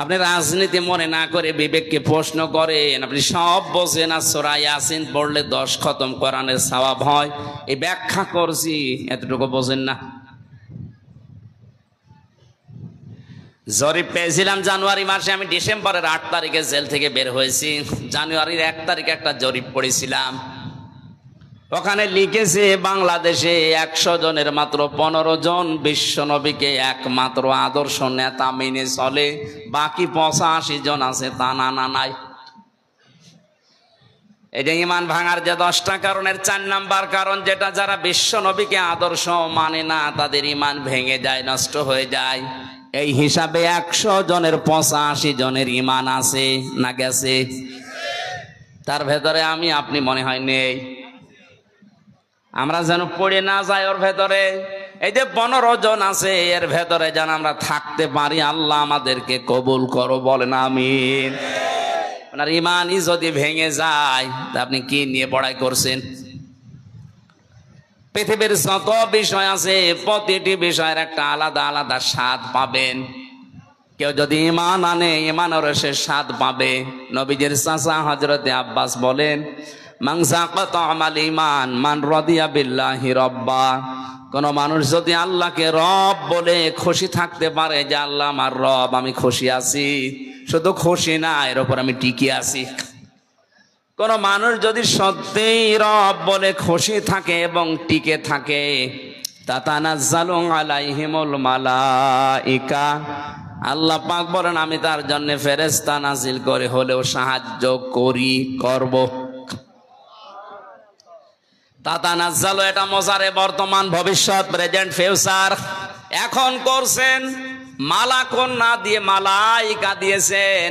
আপনি রাজনীতি মনে না করে বিবেককে প্রশ্ন করেন, আপনি সব বোঝেন। আর সূরা ইয়াসিন পড়লে 10 খতম কোরআনের সওয়াব হয়, এই ব্যাখ্যা করছি, এতটুকু বোঝেন না। জরিপ পেয়েছিলাম জানুয়ারি মাসে, আমি ডিসেম্বরের 8 তারিখে জেল থেকে বের হয়েছি। জানুয়ারির 1 তারিখে একটা জরিপ পড়েছিলাম, ওখানে লিখেছে বাংলাদেশে 100 জনের মাত্র 15 জন বিশ্বনবীকে একমাত্র আদর্শ নেতা মেনে চলে, বাকি 85 জন আছে তা না নাই। এই যে ইমান ভাঙার যে 10টা কারণের 4 নাম্বার কারণ, যেটা যারা বিশ্বনবীকে আদর্শ মানে না তাদের ইমান ভেঙে যায়, নষ্ট হয়ে যায়। এই হিসাবে 100 জনের 85 জনের ইমান আছে না গেছে? তার ভেতরে আমি আপনি মনে হয় নেই। আমরা যেন পড়ে না যাই ওর ভেতরে। এই যে 15 জন আছে এর ভেতরে যেন আমরা থাকতে পারি। আল্লাহ আমাদেরকে কবুল করো, বলেন আমিন। আপনার ইমানই যদি ভেঙে যায় তা আপনি কি নিয়ে পড়াই করছেন? পৃথিবীর যত বিষয় আছে প্রতিটি বিষয়ের একটা আলাদা আলাদা স্বাদ পাবেন। কেউ যদি ইমান আনে ইমানের সে স্বাদ পাবে। নবীজির চাচা হযরতে আব্বাস বলেন, মান যাকাতা আমাল ঈমান মান রাদিয়া বিল্লাহি রাব্বা। কোন মানুষ যদি আল্লাহকে রব বলে খুশি থাকতে পারে যে আল্লাহ আমার রব, আমি খুশি আছি, শুধু খুশি না, এর উপর আমি টিকে আছি। কোন মানুষ যদি সত্যিই রব বলে খুশি থাকে এবং টিকে থাকে, তাতানাজ্জালু আলাইহিমুল মালাইকা, আল্লাহ পাক বলেন আমি তার জন্য ফেরেশতা নাজিল করে হলেও সাহায্য করব। তাতানাজ্জালু এটা মজারে বর্তমান, ভবিষ্যৎ, প্রেজেন্ট, ফিউচার। এখন করছেন, মালাকুন না দিয়ে মালাইকা দিয়েছেন।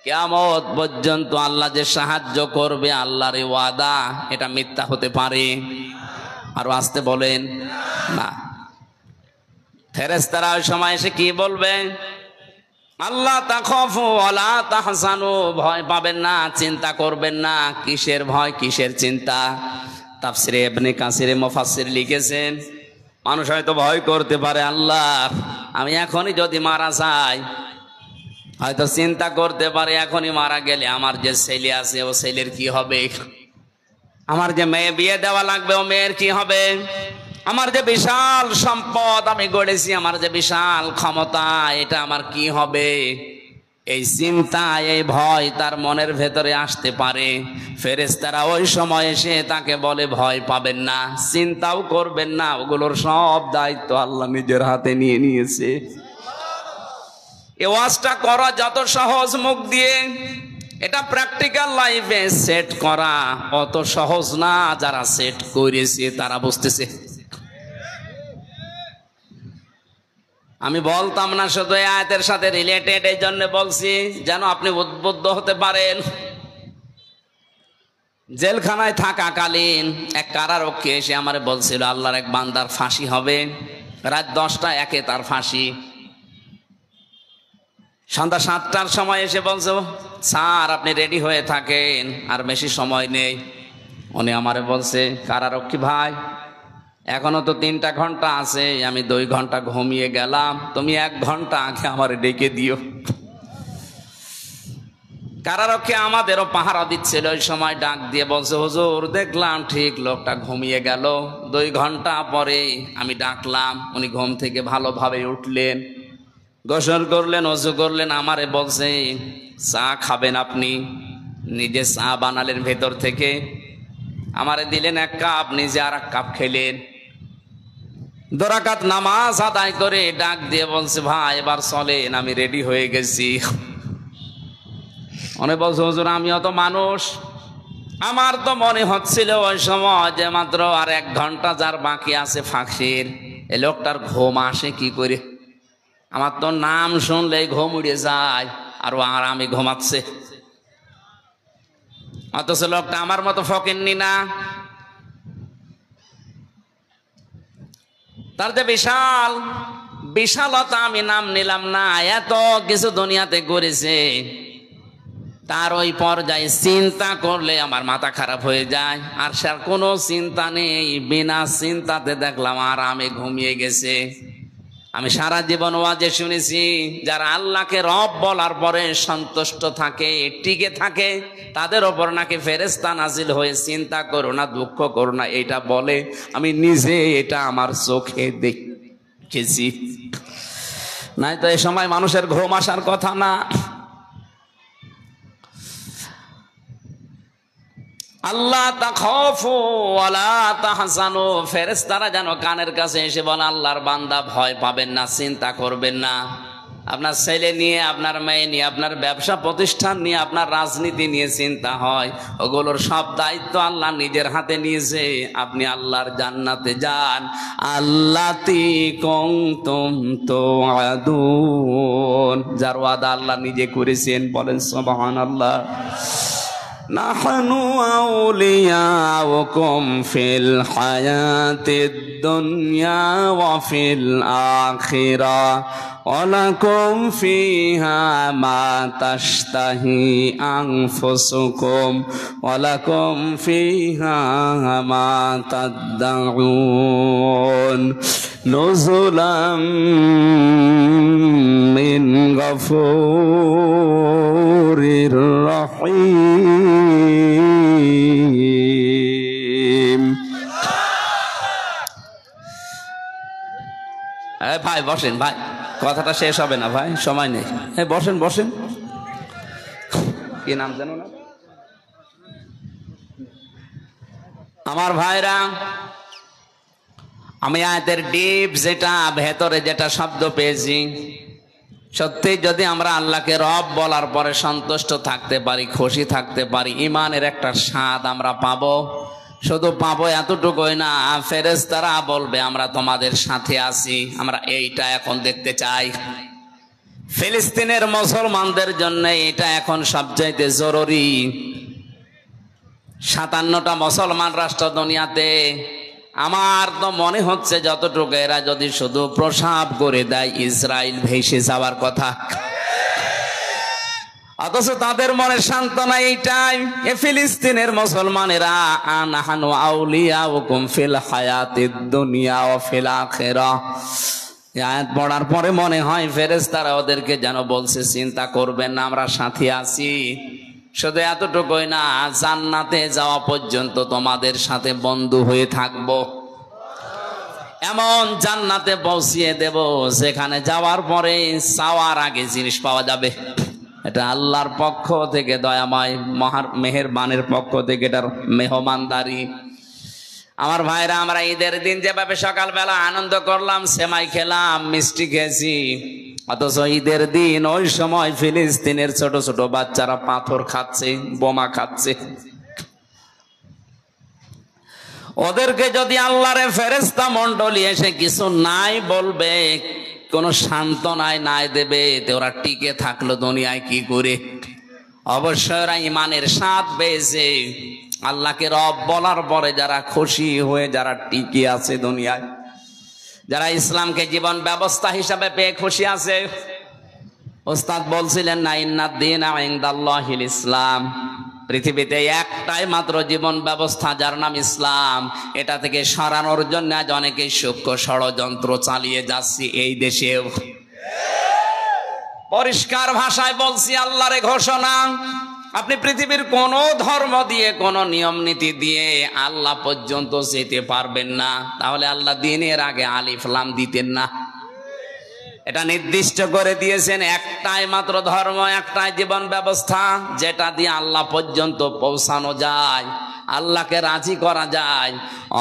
কিয়ামত পর্যন্ত আল্লাহ যে সাহায্য করবে আল্লাহর ওয়াদা, এটা মিথ্যা হতে পারে? আর আসতে বলেন না। ফেরেশতারা ওই সময় এসে কি বলবে? আল্লাহ তাখাফু ওয়ালা তাহজানু, ভয় পাবেন না, চিন্তা করবেন না। কিসের ভয়, কিসের চিন্তা? তাফসিরে ইবনে কাসির মুফাসসির লিখেছেন, মানুষ হয়তো ভয় করতে পারে, আল্লাহ আমি এখনই যদি মারা যাই, হয়তো চিন্তা করতে পারে এখনই মারা গেলে আমার যে ছেলে আছে ও ছেলের কি হবে, আমার যে মেয়ে বিয়ে দেওয়া লাগবে ও মেয়ের কি হবে, আমার যে বিশাল সম্পদ আমি গড়েছি, আমার যে বিশাল ক্ষমতা, এটা আমার কি হবে। এই চিন্তা, এই ভয় তার মনের ভেতরে আসতে পারে। ফেরেশতারা ওই সময় এসে তাকে বলে ভয় পাবেন না, চিন্তাও করবেন না, ওগুলোর সব দায়িত্ব আল্লাহ নিজের হাতে নিয়ে নিয়েছে। এই ওয়াজটা করা যত সহজ মুখ দিয়ে, এটা প্র্যাকটিক্যাল লাইফে সেট করা অত সহজ না। যারা সেট করেছে তারা বুঝতেছে। আমি বলতাম না শুধু এই আয়াতের সাথে রিলেটেড, এই জন্য বলছি যেন আপনি উদ্বুদ্ধ হতে পারেন। জেলখানায় থাকাকালীন এক কারারক্ষী এসে আমারে বলছিল আল্লাহর এক বান্দার ফাঁসি হবে, রাত 10টা 1 তার ফাঁসি। সন্ধ্যা 7টার সময় এসে বলছে, স্যার আপনি রেডি হয়ে থাকেন, আর বেশি সময় নেই। উনি আমারে বলছে, কারারক্ষী ভাই এখনো তো 3টা ঘন্টা আছে, আমি 2 ঘন্টা ঘুমিয়ে গেলাম, তুমি 1 ঘন্টা আগে আমারে ডেকে দিও। কারারক্ষী আমাদেরও পাহারা দিচ্ছিল ওই সময়, ডাক দিয়ে বলছে, হুজুর দেখলাম ঠিক লোকটা ঘুমিয়ে গেল, 2 ঘন্টা পরে আমি ডাকলাম, উনি ঘুম থেকে ভালোভাবে উঠলেন, গোসল করলেন, ওযু করলেন, আমারে বলছে চা খাবেন আপনি? নিজে চা বানালেন ভেতর থেকে, আমারে দিলেন 1 কাপ, নিজে আর 1 কাপ খেলেন। 2 রাকাত নামাজ আদায় করে ডাক দিয়ে বলছে, ভাই এবার চলেন, আমি রেডি হয়ে গেছি। উনি বলছে, হুজুর আমিও তো মানুষ, আমার তো মনে হচ্ছিল ওই সময় যে মাত্র আর 1 ঘন্টা যার বাকি আছে ফাঁসির, এই লোকটার ঘুম আসে কি করে? আমার তো নাম শুনলেই ঘুম উড়ে যায়, আর আমি ঘুমাচ্ছে। অথচ লোকটা আমার মতো ফকিন্নি না, তার যে বিশাল বিশালতা আমি নাম নিলাম না, এত কিছু দুনিয়াতে করেছে, তার ওই পর্যায়ে চিন্তা করলে আমার মাথা খারাপ হয়ে যায়। আর স্যার কোনো চিন্তা নেই, বিনা চিন্তাতে দেখলাম আর আমি ঘুমিয়ে গেছে। আমি সারা জীবন ওয়াজে শুনেছি, যারা আল্লাহকে রব বলার পরে সন্তুষ্ট থাকে, টিকে থাকে, তাদের ওপর নাকি ফেরেশতা নাজিল হয়ে চিন্তা করো না, দুঃখ করো না এটা বলে। আমি নিজে এটা আমার চোখে দেখেছি। নাই তো এই সময় মানুষের ঘুম আসার কথা না। আল্লাহ তাখাফু ওয়ালা তাহজানু, ফেরেশতারা যেন কানের কাছে এসে বলে, আল্লাহর বান্দা ভয় পাবেন না, চিন্তা করবেন না। আপনার ছেলে নিয়ে, আপনার মেয়ে নিয়ে, আপনার ব্যবসা প্রতিষ্ঠান নিয়ে, আপনার রাজনীতি নিয়ে চিন্তা হয়, ওগুলোর সব দায়িত্ব আল্লাহ নিজের হাতে নিয়েছে। আপনি আল্লাহর জান্নাতে যান। আল্লাতি কুনতুম তুআদুন, যার ওয়াদা আল্লাহ নিজে করেছেন, বলেন সুবহানাল্লাহ। নাহনু আউলিয়াউকুম ফিল হায়াতিদ দুনিয়া ওয়া ফিল আখিরাহ ওয়া লাকুম ফিহা মা তাশতাহি আনফুসুকুম ওয়া লাকুম ফিহা মা তাদউন নুজুলাম মিন গফুরির রহিম। ভাই বসেন, ভাই কথাটা শেষ হবে না ভাই, সময় নেই। বসেন বসেন। কি নাম জানো না আমার ভাইরা? আমি আয়াতের ডিপ যেটা, ভেতরে যেটা শব্দ পেয়েছি, সত্যি যদি আমরা আল্লাহকে রব বলার পরে সন্তুষ্ট থাকতে পারি, খুশি থাকতে পারি, ইমানের একটা স্বাদ আমরা পাবো। শুধু পাবো এতটুকুই না, ফেরেশতারা বলবে আমরা তোমাদের সাথে আছি। আমরা এইটা এখন দেখতে চাই। ফিলিস্তিনের মুসলমানদের জন্য এটা এখন সবচাইতে জরুরি। 57টা মুসলমান রাষ্ট্র দুনিয়াতে, আমার তো মনে হচ্ছে যতটুকু এরা যদি শুধু প্রসাব করে দেয়, ইসরায়েল ভেসে যাওয়ার কথা। অথচ তাদের মনে সান্ত্বনা এইটাই, এ ফিলিস্তিনের মুসলমানেরা আনাহানু আউলিয়াউকুম ফিল হায়াতিদ দুনিয়া ওয়া ফিল আখিরাহ। আয়াত পড়ার পরে মনে হয় ফেরেশতারা ওদেরকে যেন বলছে, চিন্তা করবেন না, আমরা সাথে আছি। শুধু এতটুকুই না, জান্নাতে যাওয়া পর্যন্ত তোমাদের সাথে বন্ধু হয়ে থাকবো। এমন জান্নাতে পৌঁছিয়ে দেব যেখানে যাওয়ার পরে চাওয়ার আগে জিনিস পাওয়া যাবে। এটা আল্লাহর পক্ষ থেকে, দয়াময় মেহেরবানের পক্ষ থেকে এটার মেহমানদারি। আমার ভাইরা, আমরা ঈদের দিন যেভাবে সকালবেলা আনন্দ করলাম, সেমাই খেলাম, মিষ্টি খেয়েছি, অথচ ঈদের দিন ওই সময় ফিলিস্তিনের ছোট ছোট বাচ্চারা পাথর খাচ্ছে, বোমা খাচ্ছে। ওদেরকে যদি আল্লাহর ফেরেশতা মণ্ডলী এসে কিছু নাই বলবে, কোনো সান্ত্বনায় নাই দেবে, তো ওরা টিকে থাকলো দুনিয়ায় কি করে? অবশ্যই ওরা ইমানের স্বাদ পেয়েছে। আল্লাহকে রব বলার পরে যারা খুশি হয়ে, যারা টিকে আছে দুনিয়ায়, যারা ইসলামকে জীবন ব্যবস্থা হিসাবে পেয়ে খুশি আছে। ওস্তাদ বলছিলেন না, ইন্নাদ-দীনা ইনদাল্লাহিল ইসলাম, পৃথিবীতে একটাই মাত্র জীবন ব্যবস্থা যার নাম ইসলাম। এটা থেকে সরানোর জন্য আজ অনেকেই সূক্ষ্ম ষড়যন্ত্র চালিয়ে যাচ্ছে এই দেশেও। পরিষ্কার ভাষায় বলছি, আল্লাহর ঘোষণা, আপনি পৃথিবীর কোন ধর্ম দিয়ে, কোন নিয়ম নীতি দিয়ে আল্লাহ পর্যন্ত যেতে পারবেন না। তাহলে আল্লাহ দিনের আগে আলিফ লাম দিতেন না। এটা নির্দিষ্ট করে দিয়েছেন, একটাই মাত্র ধর্ম, একটাই জীবন ব্যবস্থা, যেটা দিয়ে আল্লাহ পর্যন্ত পৌঁছানো যায়, আল্লাহকে রাজি করা যায়।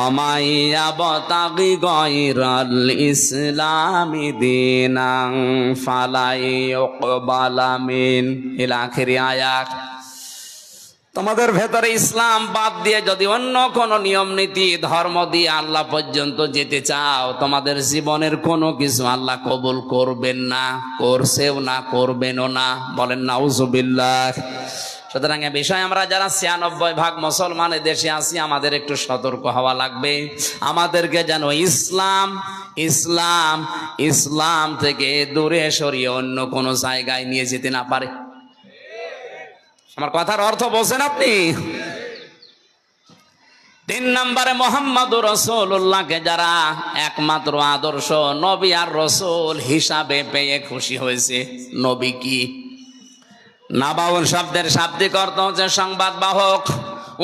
অমাইয়াবতাগি গায়রাল ইসলামি দীনান ফালা ইউকবালা মিন, ইলা আখিরি আয়াত। তোমাদের ভেতরে ইসলাম বাদ দিয়ে যদি অন্য কোন নিয়ম নীতি, ধর্ম দিয়ে আল্লাহ পর্যন্ত যেতে চাও, তোমাদের জীবনের কোনো কিছু আল্লাহ কবুল করবেন না, করছেও না, করবেনও না। বলেন নাউজুবিল্লাহ। সুতরাং এ বিষয়ে আমরা যারা 96% মুসলমানের দেশে আছি, আমাদের একটু সতর্ক হওয়া লাগবে। আমাদেরকে যেন ইসলাম ইসলাম ইসলাম থেকে দূরে সরিয়ে অন্য কোনো জায়গায় নিয়ে যেতে না পারে। আমার কথার অর্থ বলছেন আপনি? তিন নম্বরে মুহাম্মদুর রাসূলুল্লাহকে যারা একমাত্র আদর্শ নবী আর রাসূল হিসাবে পেয়ে খুশি হয়েছে। নবী কি? নাবাউল শব্দের শাব্দিক অর্থ হচ্ছে সংবাদ বাহক।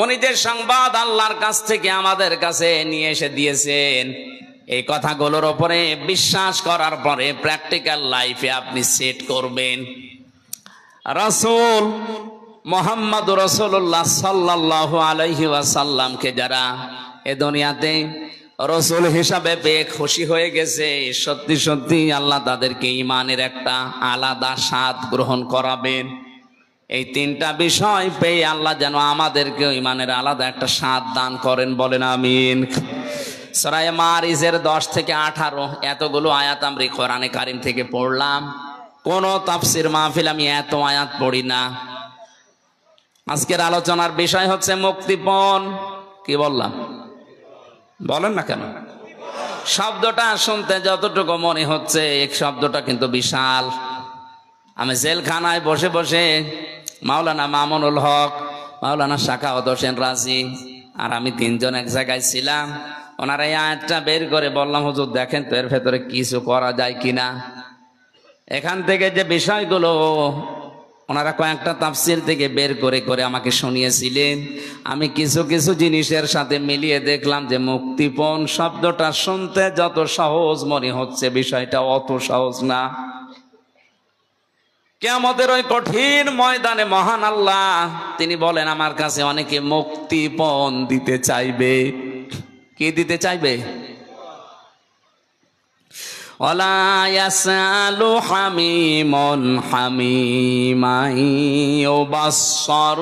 উনি যে সংবাদ আল্লাহর কাছ থেকে আমাদের কাছে নিয়ে এসে দিয়েছেন, এই কথাগুলোর উপরে বিশ্বাস করার পরে প্র্যাকটিক্যাল লাইফে আপনি সেট করবেন। রাসূল মুহাম্মদুর রাসূলুল্লাহ সাল্লাল্লাহু আলাইহি ওয়াসাল্লামকে যারা এ দুনিয়াতে রাসূল হিসাবে পেয়ে খুশি হয়ে গেছে, সত্যি সত্যি আল্লাহ তাদেরকে ঈমানের একটা আলাদা স্বাদ গ্রহণ করাবেন। এই তিনটা বিষয় পেয়ে আল্লাহ যেন আমাদেরকে ঈমানের আলাদা একটা স্বাদ দান করেন, বলেন আমিন। সূরা মারিজের 10 থেকে 18 এতগুলো আয়াত আমরা কোরআনে কারীম থেকে পড়লাম। কোন তাফসীর মাহফিল আমি এত আয়াত পড়ি না। আজকের আলোচনার বিষয় হচ্ছে মুক্তিপণ। কি বললাম? বলেন না কেন? শব্দটা শুনতে যতটুকু মনে হচ্ছে এই শব্দটা কিন্তু বিশাল। আমি জেলখানায় বসে বসে মাওলানা মামুনুল হক, মাওলানা শাখাওয়াত হোসেন রাজি আর আমি তিনজন এক জায়গায় ছিলাম। ওনারা এই আয়াতটা বের করে বললাম, হুজুর দেখেন তো এর ভেতরে কিছু করা যায় কিনা। এখান থেকে যে বিষয়গুলো ওনারা কয়েকটা তাফসীর থেকে বের করে করে আমাকে শুনিয়েছিলেন, আমি কিছু কিছু জিনিসের সাথে মিলিয়ে দেখলাম যে মুক্তিপণ শব্দটা শুনতে যত সহজ মনে হচ্ছে বিষয়টা অত সহজ না। কিয়ামতের ওই কঠিন ময়দানে মহান আল্লাহ তিনি বলেন, আমার কাছে অনেকে মুক্তিপণ দিতে চাইবে। কি দিতে চাইবে? ওয়ালা ইয়াসালু হামিমুন হামিমান ইউবাসসিরুনহুম।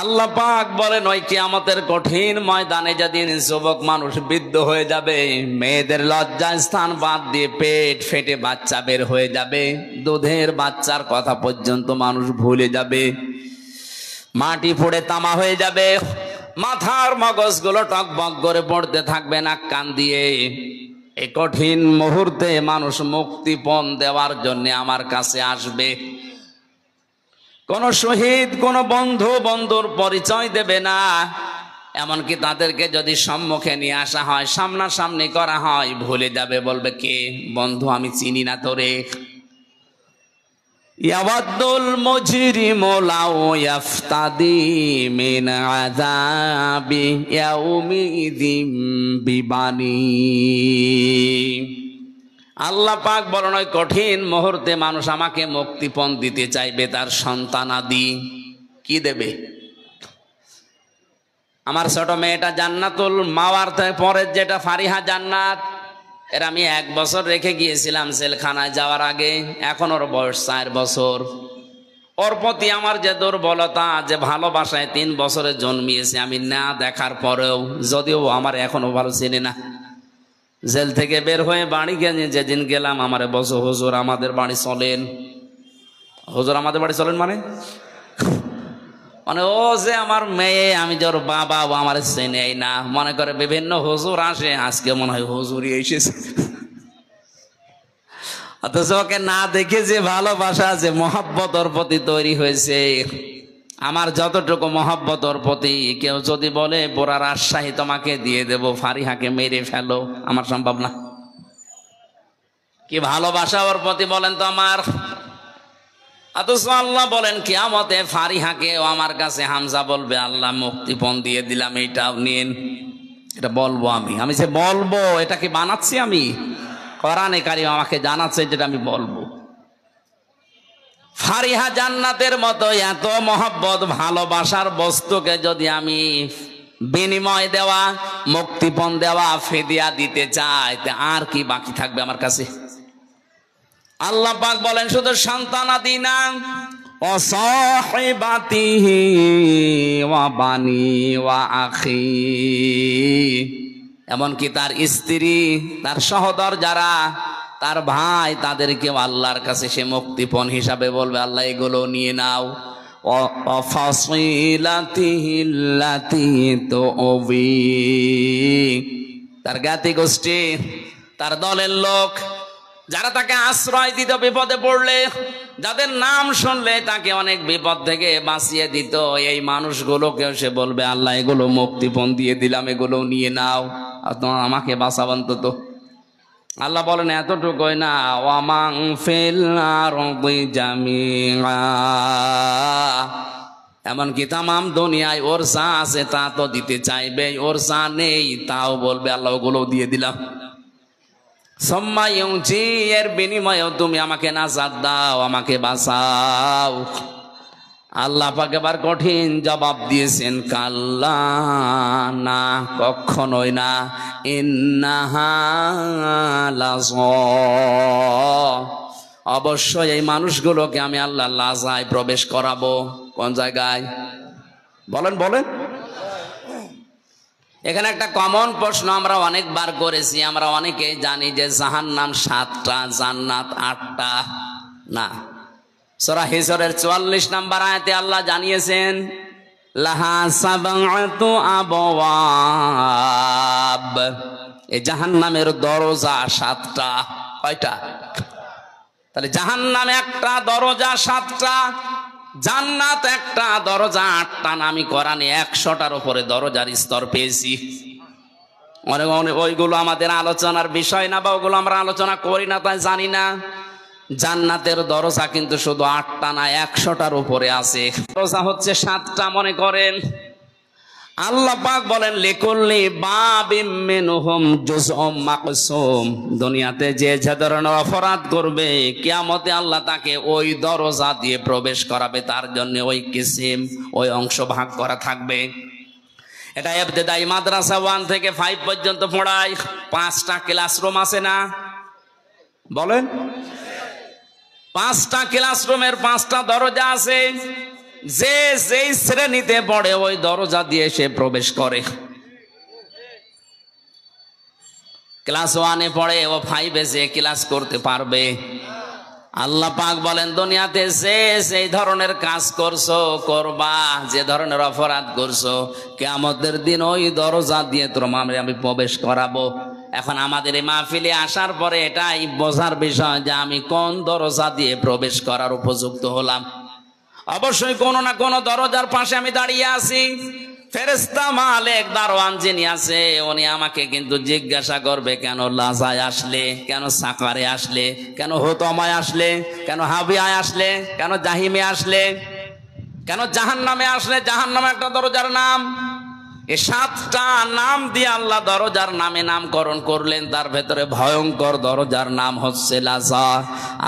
আল্লাহ পাক বলেন, ওই কিয়ামতের কঠিন ময়দানে যেদিন যুবক মানুষ বৃদ্ধ হয়ে যাবে, মেয়েদের লজ্জা স্থান বাদ দিয়ে পেট ফেটে বাচ্চা বের হয়ে যাবে, দুধের বাচ্চার কথা পর্যন্ত মানুষ ভুলে যাবে, মাটি ফুড়ে তামা হয়ে যাবে, মাথার মগজগুলো টকবক করে পড়তে থাকবে নাক কান দিয়ে। এই কঠিন মুহূর্তে মানুষ মুক্তিপণ দেওয়ার জন্য আমার কাছে আসবে। কোন শহীদ কোন বন্ধু বন্ধুর পরিচয় দেবে না। এমনকি তাদেরকে যদি সম্মুখে নিয়ে আসা হয়, সামনাসামনি করা হয়, ভুলে যাবে, বলবে কে? বন্ধু আমি চিনি না তোরে। ইয়াওয়াদুল মুজরিমু লাউ ইয়াফতাদি মিন আযাবি ইয়াউমিযিম বিবানি। আল্লাহ পাক বলেন, ওই কঠিন মুহূর্তে মানুষ আমাকে মুক্তিপণ দিতে চাইবে তার সন্তানাদি। কি দেবে? আমার ছোট মেয়েটা জান্নাতুল মাওয়ার পরের যেটা ফারিহা জান্নাত, এর আমি 1 বছর রেখে গিয়েছিলাম জেলখানায় যাওয়ার আগে। এখন ওর বয়স 4 বছর। ওর প্রতি আমার যে দুর্বলতা, যে ভালোবাসায় 3 বছরে জন্মিয়েছে আমি না দেখার পরেও, যদিও আমার এখনো ভালো চিনি না। জেল থেকে বের হয়ে বাড়ি গিয়ে যেদিন গেলাম, আমারে বসো, হুজুর আমাদের বাড়ি চলেন। হুজুর আমাদের বাড়ি চলেন মানে ও যে আমার মেয়ে, আমি যে ওর বাবা, ও আমার চেনেই না, মনে করে বিভিন্ন হুজুর আসে, আজকে মনে হয় হুজুরই এসেছে। অথচ ওকে না দেখে যে ভালোবাসা, যে মহব্বত ওর প্রতি তৈরি হয়েছে, আমার যতটুকু মহব্বত ওর প্রতি, কেউ যদি বলে পুরা রাজশাহী তোমাকে দিয়ে দেব, ফারিহাকে মেরে ফেলো, আমার সম্ভব না। কি ভালোবাসা ওর প্রতি বলেন তো আমার। অথচ আল্লাহ বলেন কিয়ামতে ফারিহাকে ও আমার কাছে হামজা বলবে, আল্লাহ মুক্তিপণ দিয়ে দিলাম, এইটাও নিন। এটা বলবো আমি যে বলবো, এটা কি বানাচ্ছি আমি? কোরআনে কারীম আমাকে জানাচ্ছে যেটা আমি বলবো। ফারিহা জান্নাতের মতো এত মহব্বত ভালোবাসার বস্তুকে যদি আমি বিনিময় দেওয়া, মুক্তিপণ দেওয়া, ফিদিয়া দিতে চাই, তা আর কি বাকি থাকবে আমার কাছে? আল্লাহ পাক বলেন, শুধু সন্তানাদি না, ওয়াসাহিবাতিহি ওয়া বানি ওয়া আখি, এমনকি তার স্ত্রী, তার সহোদর যারা, তার ভাই, তাদেরকেও আল্লাহর কাছে সে মুক্তিপণ হিসাবে বলবে, আল্লাহ এগুলো নিয়ে নাও। ফাসিলাতিহিল্লাতি তুবি, তার জ্ঞাতি গোষ্ঠী, তার দলের লোক যারা তাকে আশ্রয় দিত বিপদে পড়লে, যাদের নাম শুনলে তাকে অনেক বিপদ থেকে বাঁচিয়ে দিত, এই মানুষগুলোকেও সে বলবে আল্লাহ এগুলো মুক্তিপণ দিয়ে দিলাম, এগুলো নিয়ে নাও, আর তোমার আমাকে বাঁচাবান তো। আল্লাহ বলেন এতটুকুই না, ওয়ামাং ফিল আরদি জামিআ, এমনকি তামাম দুনিয়ায় ওর যা আছে তা তো দিতে চাইবে, ওর যা নেই তাও বলবে আল্লাহ ওগুলো দিয়ে দিলাম। সুম্মা ইউজি, এর বিনিময়েও তুমি আমাকে নাজাত দাও, আমাকে বাঁচাও। আল্লাহ পাক এবার কঠিন জবাব দিয়েছেন, কাল্লা, না, কখনোই না, ইন্নাহা লাযা, অবশ্যই এই মানুষগুলোকে আমি আল্লাহ লাজায় প্রবেশ করাবো। কোন জায়গায় বলেন বলেন? এখানে একটা কমন প্রশ্ন আমরা অনেকবার করেছি, আমরা অনেকে জানি যে জাহান্নাম 7টা, জান্নাত 8টা। না, সূরা হিজরের 44 নম্বর আয়াতে আল্লাহ জানিয়েছেন লাহা সাবআতু আবওয়াব, এই জাহান্নামের দরজা 7টা। কয়টা? তাহলে জাহান্নামে একটা দরজা 7টা, জান্নাত একটা দরজা 8টা। আমি কোরআনে 100টার উপরে দরজার স্তর পেয়েছি। অনেক ওইগুলো আমাদের আলোচনার বিষয় না, বা ওগুলো আমরা আলোচনা করি না, তাই জানি না। জান্নাতের দরজা কিন্তু শুধু 8টা না, 100টার উপরে আছে। দরজা হচ্ছে 7টা মনে করেন। আল্লাহ পাক বলেন লিকুল্লি বাবিম মিনহুম জুজউম মাকসুম, দুনিয়াতে যে যে ধরনের অপরাধ করবে কিয়ামতে আল্লাহ তাকে ওই দরজা দিয়ে প্রবেশ করাবে, তার জন্য ওই কিসিম, ওই অংশ ভাগ করা থাকবে। এটা ইবতেদায়ী মাদ্রাসা 1 থেকে 5 পর্যন্ত পড়ায়। 5টা ক্লাসরুম আছে না? বলেন, 5টা ক্লাসরুমের 5টা দরজা আছে। যে যেই শ্রেণীতে পড়ে ওই দরজা দিয়ে সে প্রবেশ করে। ক্লাস 1-এ পড়ে, ও 5-এ যে ক্লাস করতে পারবে। আল্লাহ পাক বলেন দুনিয়াতে যে সেই ধরনের কাজ করছো, করবা, যে ধরনের অপরাধ করছো, কিয়ামতের দিন ওই দরজা দিয়ে তোমাকে আমি প্রবেশ করাবো। এখন আমাদের এই মাহফিলে আসার পরে এটাই বোঝার বিষয় যে আমি কোন দরজা দিয়ে প্রবেশ করার উপযুক্ত হলাম। অবশ্যই কোনো না কোনো দরজার পাশে আমি দাঁড়িয়ে আছি। ফেরেশতা মালিক দারওয়ান যিনি আছে উনি আমাকে কিন্তু জিজ্ঞাসা করবে, কেন লাজায় আসলে, কেন সাকারে আসলে, কেন হুতমায় আসলে, কেন হাবিয়ায় আসলে, কেন জাহিমে আসলে, কেন জাহান্নামে আসলে। জাহান্নামে একটা দরজার নাম। এই 7টা নাম দিয়ে আল্লাহ দরজার নামে নামকরণ করলেন। তার ভেতরে ভয়ঙ্কর দরজার নাম হচ্ছে লাজা।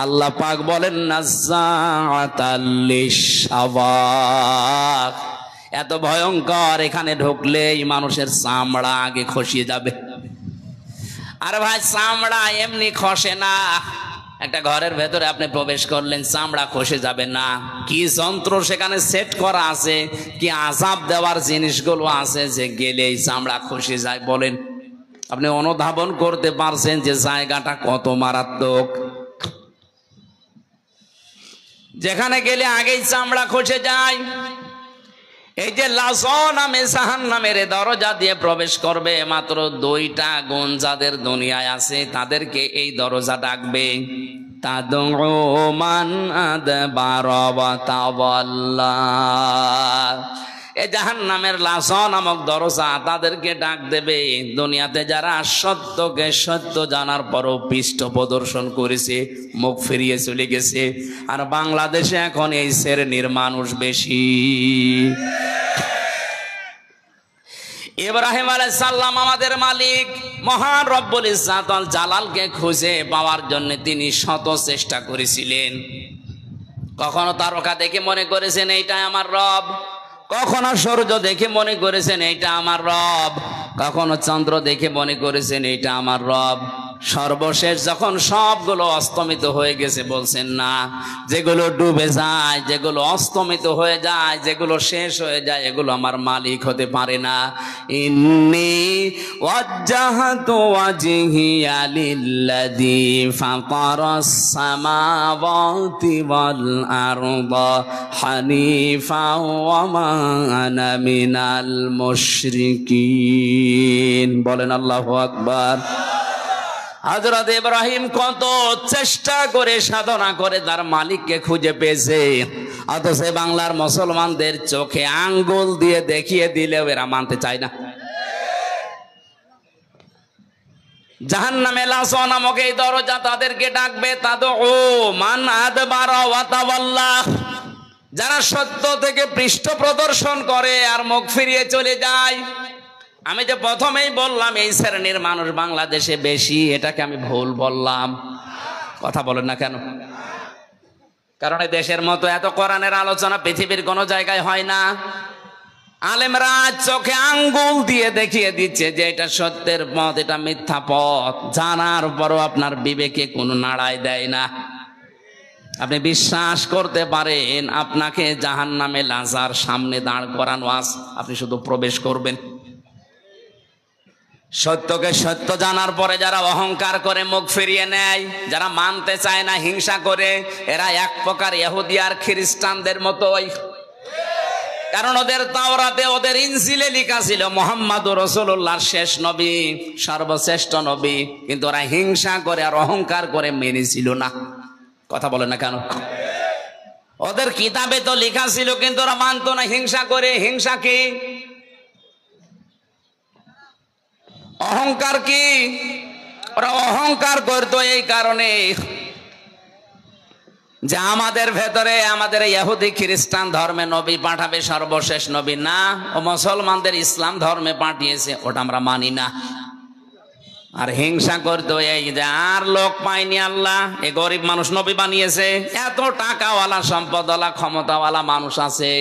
আল্লাহ পাক বলেন নাজ্জাআতাল লিশাওয়া, এত ভয়ঙ্কর, এখানে ঢুকলেই মানুষের চামড়া আগে খসিয়ে যাবে। আরে ভাই, চামড়া এমনি খসে না। একটা ঘরের ভেতরে আপনি প্রবেশ করলেন, চামড়া খসে যাবে না। কি যন্ত্র সেখানে সেট করা আছে, কি আযাব দেওয়ার জিনিসগুলো আছে যে গেলেই চামড়া খসে যায়। বলেন, আপনি অনুধাবন করতে পারছেন যে জায়গাটা কত মারাত্মক। যেখানে গেলে আগেই চামড়া খসে যায়। এই যে লাজা নামে জাহান্নামের দরজা দিয়ে প্রবেশ করবে, মাত্র 2টা গুণ যাদের দুনিয়ায় আছে তাদেরকে এই দরজা ডাকবে। তাদউ মান আদবারা ওয়া তাওয়াল্লা, এই জাহান্নামের লাজা নামক দরজা তাদেরকে ডাক দেবে দুনিয়াতে যারা সত্যকে সত্য জানার পরও পৃষ্ঠ প্রদর্শন করেছে, মুখ ফিরিয়ে চলে গেছে। আর বাংলাদেশে এখন এই শ্রেণীর মানুষ বেশি। ইব্রাহিম আলাইহিস সালাম আমাদের মালিক মহান রব্বুল ইজ্জাত আল জালালকে খুঁজে পাওয়ার জন্য তিনি শত চেষ্টা করেছিলেন। কখনো তারকা দেখে মনে করেছেন এইটা আমার রব, কখনো সূর্য দেখে মনে করেছেন এইটা আমার রব, কখনো চন্দ্র দেখে মনে করেছেন এইটা আমার রব। সর্বশেষ যখন সবগুলো অস্তমিত হয়ে গেছে বলছেন না, যেগুলো ডুবে যায়, যেগুলো অস্তমিত হয়ে যায়, যেগুলো শেষ হয়ে যায়, এগুলো আমার মালিক হতে পারে না। ইন্নী ওয়াজ্জাহতু ওয়াজহিয়া লিল্লাযী ফাতারাস সামাওয়াতি ওয়াল আরদা হানিফা ওয়া মা আনা মিনাল মুশরিকিন। বলেন আল্লাহু আকবার। হযরত ইব্রাহিম কত চেষ্টা করে সাধনা করে তার মালিককে খুঁজে পেয়েছে, অথচ বাংলার মুসলমানদের চোখে আঙ্গুল দিয়ে দেখিয়ে দিলেও এরা মানতে চায় না। জাহান্নামে লাসা নামক এই দরজা তাদেরকে ডাকবে, তাদউ মান আদবারা ওয়া তাওয়াল্লা, যারা সত্য থেকে পৃষ্ঠ প্রদর্শন করে আর মুখ ফিরিয়ে চলে যায়। আমি যে প্রথমেই বললাম এই শ্রেণীর মানুষ বাংলাদেশে বেশি, এটাকে আমি ভুল বললাম? কথা বলেন না কেন? কারণ এই দেশের মতো এত কোরআনের আলোচনা পৃথিবীর কোনো জায়গায় হয় না। আলেমরা চোখে আঙ্গুল দিয়ে দেখিয়ে দিচ্ছে যে এটা সত্যের পথ, এটা মিথ্যা পথ, জানার পরও আপনার বিবেকে কোনো নাড়াই দেয় না। আপনি বিশ্বাস করতে পারেন আপনাকে জাহান্নামে লাজার সামনে দাঁড় করানো আছে, আপনি শুধু প্রবেশ করবেন। সত্যকে সত্য জানার পরে যারা অহংকার করে মুখ ফিরিয়ে নেয়, যারা মানতে চায় না হিংসা করে, এরা এক প্রকার ইহুদি আর খ্রিস্টানদের মতোই। কারণ ওদের তাওরাতে, ওদের ইনজিলে লেখা ছিল মুহাম্মদুর রাসূলুল্লাহর শেষ নবী, সর্বশ্রেষ্ঠ নবী, কিন্তু ওরা হিংসা করে আর অহংকার করে মেনেছিল না। কথা বলে না কেন? ওদের কিতাবে তো লেখা ছিল কিন্তু ওরা মানতো না, হিংসা করে। হিংসা কি? অহংকার কি? ওরা অহংকার করতো এই কারণে যে আমাদের ভেতরে, আমাদের ইহুদি খ্রিস্টান ধর্মে নবী পাঠাবে সর্বশেষ নবী না, ও মুসলমানদের ইসলাম ধর্মে পাঠিয়েছে, ওটা আমরা মানি না। আর হিংসা করতো এই যে আর লোক পায়নি আল্লাহ, এ গরিব মানুষ নবী বানিয়েছে, এত টাকাওয়ালা সম্পদওয়ালা ক্ষমতাওয়ালা মানুষ আছে,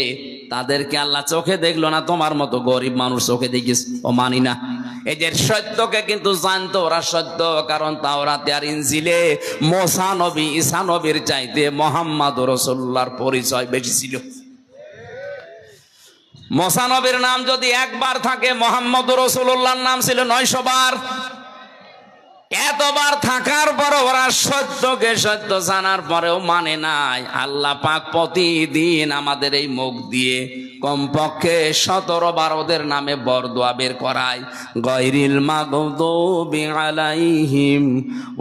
তাদেরকে আল্লাহ চোখে দেখলো না, তোমার মতো গরিব মানুষ চোখে দেখিস, ও মানি না। এই যে সত্যকে কিন্তু জানতো ওরা সত্য, কারণ তাওরাতে আর ইনজিলে মুসা নবী ঈসা নবীর চাইতে মুহাম্মদুর রাসূলুল্লাহর পরিচয় বেশি ছিল। মুসা নবীর নাম যদি একবার থাকে, মুহাম্মদুর রাসূলুল্লাহর নাম ছিল 900 বার। এতবার থাকার পর ওরা সত্যকে সত্য জানার পরেও মানে নাই। আল্লাহ পাক প্রতিদিন আমাদের এই মুখ দিয়ে কমপক্ষে 17 বার ওদের নামে বরদোয়া বের করায়, গায়রিল মাগদুবি আলাইহিম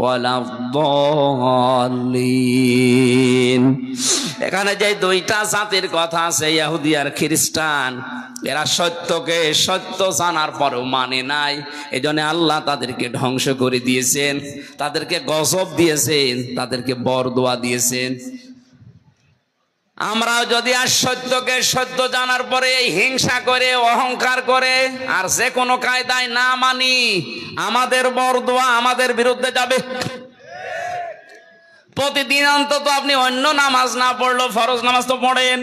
ওয়ালাদ-দাল্লিন। এখানে যে দুইটা জাতির কথা আছে, ইহুদি আর খ্রিস্টান, এরা সত্যকে সত্য জানার পরেও মানে নাই। এজন্য আল্লাহ তাদেরকে ধ্বংস করে দিয়েছেন, তাদেরকে গজব দিয়েছেন, তাদেরকে বরদোয়া দিয়েছেন। আমরা যদি আর সত্যকে সত্য জানার পরে এই হিংসা করে, অহংকার করে আর যে কোনো কায়দায় না মানি, আমাদের বরদোয়া আমাদের বিরুদ্ধে যাবে। প্রতিদিন অন্তত আপনি অন্য নামাজ না পড়লেও ফরজ নামাজ তো পড়েন,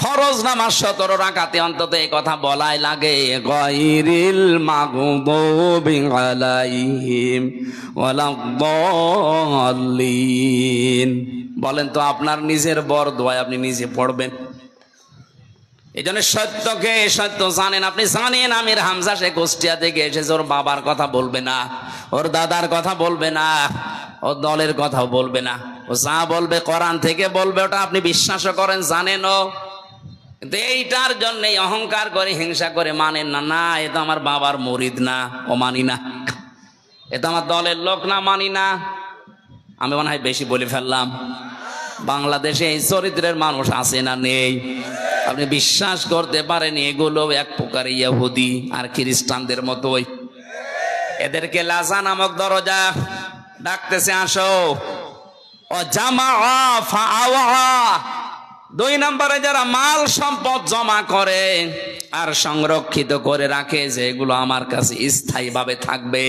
ফরজ নামাজ 17 রাকাতে অন্তত এই কথা বলাই লাগে, গায়রিল মাগদুবি আলাইহিম ওয়ালাদ-দাল্লিন। বলেন তো আপনার নিজের বরদোয়া আপনি নিজে পড়বেন? এই জন্য সত্যকে সত্য জানেন। আপনি জানেন আমির হামজা সে কুষ্টিয়া থেকে এসেছে, ওর বাবার কথা বলবে না, ওর দাদার কথা বলবে না, ও দলের কথাও বলবে না, ও যা বলবে কোরআন থেকে বলবে, ওটা আপনি বিশ্বাসও করেন, জানেনও। কিন্তু এইটার জন্যই অহংকার করে হিংসা করে মানেন না। না, এ তো আমার বাবার মুরিদ না, ও মানি না। এ তো আমার দলের লোক না, মানি না। আমি মনে হয় বেশি বলে ফেললাম। বাংলাদেশে এই চরিত্রের মানুষ আছে না নেই? আপনি বিশ্বাস করতে পারেন এগুলো এক প্রকার ইহুদি আর খ্রিস্টানদের মতোই। এদেরকে লাজা নামক দরজা ডাকতেছে, আসো। ও জামা ফাআওয়া, 2 নম্বরে যারা মাল সম্পদ জমা করে আর সংরক্ষিত করে রাখে যে এগুলো আমার কাছে স্থায়ীভাবে থাকবে।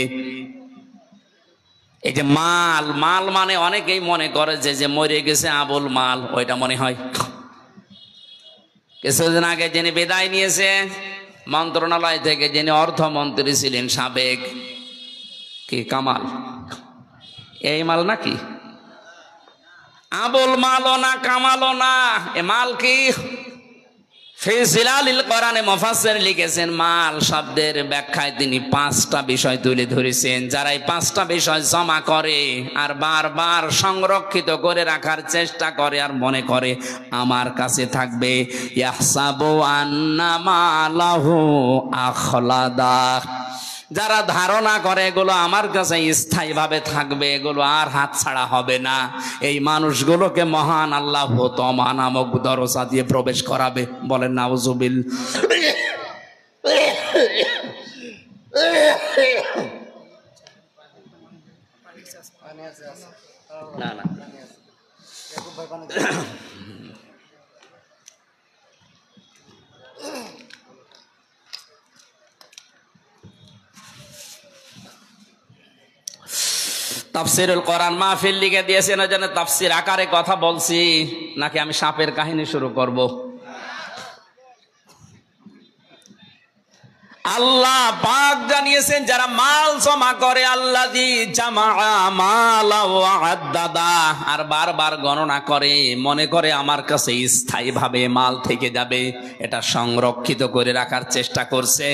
এই যে মাল, মাল মানে অনেকেই মনে করে যে মরে গেছে আবুল মাল, ওইটা মনে হয়। কিছুদিন আগে যিনি বিদায় নিয়েছে মন্ত্রণালয় থেকে, যিনি অর্থমন্ত্রী ছিলেন সাবেক, কি কামাল, এই মাল নাকি? আবুল মালও না, কামালও না, এ মাল কি? ফি জিলালিল কোরআনে মুফাসসির লিখেছেন, মাল শব্দের ব্যাখ্যায় তিনি 5টা বিষয় তুলে ধরেছেন। যারা এই 5টা বিষয় জমা করে আর বারবার সংরক্ষিত করে রাখার চেষ্টা করে আর মনে করে আমার কাছে থাকবে, ইয়াহসাবু আন্না মালাহু আখলাদা, যারা ধারণা করে এগুলো আমার কাছে স্থায়ীভাবে থাকবে, এগুলো আর হাত ছাড়া হবে না, এই মানুষগুলোকে মহান আল্লাহ হুতমা নামক দরজা দিয়ে প্রবেশ করাবে। বলেন নাউজুবিল। না না তাফসিরুল কোরআন মাহফিল লিখে দিয়েছেন, ওই জন্য তাফসির আকারে কথা বলছি, নাকি আমি সাপের কাহিনী শুরু করব? আল্লাহ পাক জানিয়েছেন যারা মাল জমা করে, আল্লাযী জামাআ মালা ওয়া আদ্দাদা, আর বারবার গণনা করে, মনে করে আমার কাছে স্থায়ীভাবে মাল থেকে যাবে, এটা সংরক্ষিত করে রাখার চেষ্টা করছে।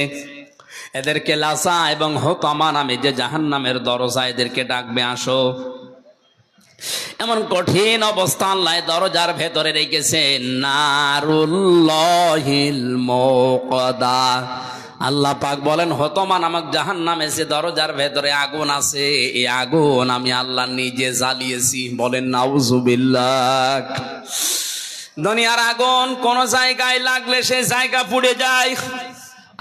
এদেরকে লাসা এবং হুতামা নামে যে জাহান্নামের দরজা, এদেরকে ডাকবে আসো। এমন কঠিন অবস্থা আল্লাহ দরজার ভেতরে রেখেছেন, নারুল্লাহিল মুকদা। আল্লাহ পাক বলেন হুতামা নামক জাহান্নামে যে দরজার ভেতরে আগুন আছে, এই আগুন আমি আল্লাহ নিজে জ্বালিয়েছি। বলেন নাউজুবিল্লাহ। দুনিয়ার আগুন কোন জায়গায় লাগলে সে জায়গা পুড়ে যায়,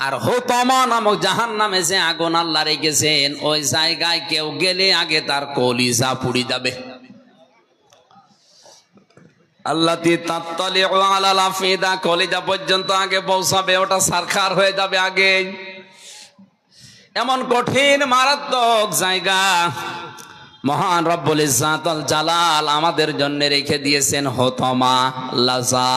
আর হুতামা নামক জাহান্নামে যে আগুন আল্লাহ রেখেছেন, ওই জায়গায় কেউ গেলে আগে তার কলিজা পুড়ে যাবে। আল্লাতী তাত্তালিউ আলাল আফিদা, কলিজা পর্যন্ত আগে পৌঁছাবে, ওটা সারখার হয়ে যাবে আগে। এমন কঠিন মারাত্মক জায়গা মহান রব্বুল ইজ্জাত ওয়াল জালাল আমাদের জন্য রেখে দিয়েছেন হুতামা, লাজা।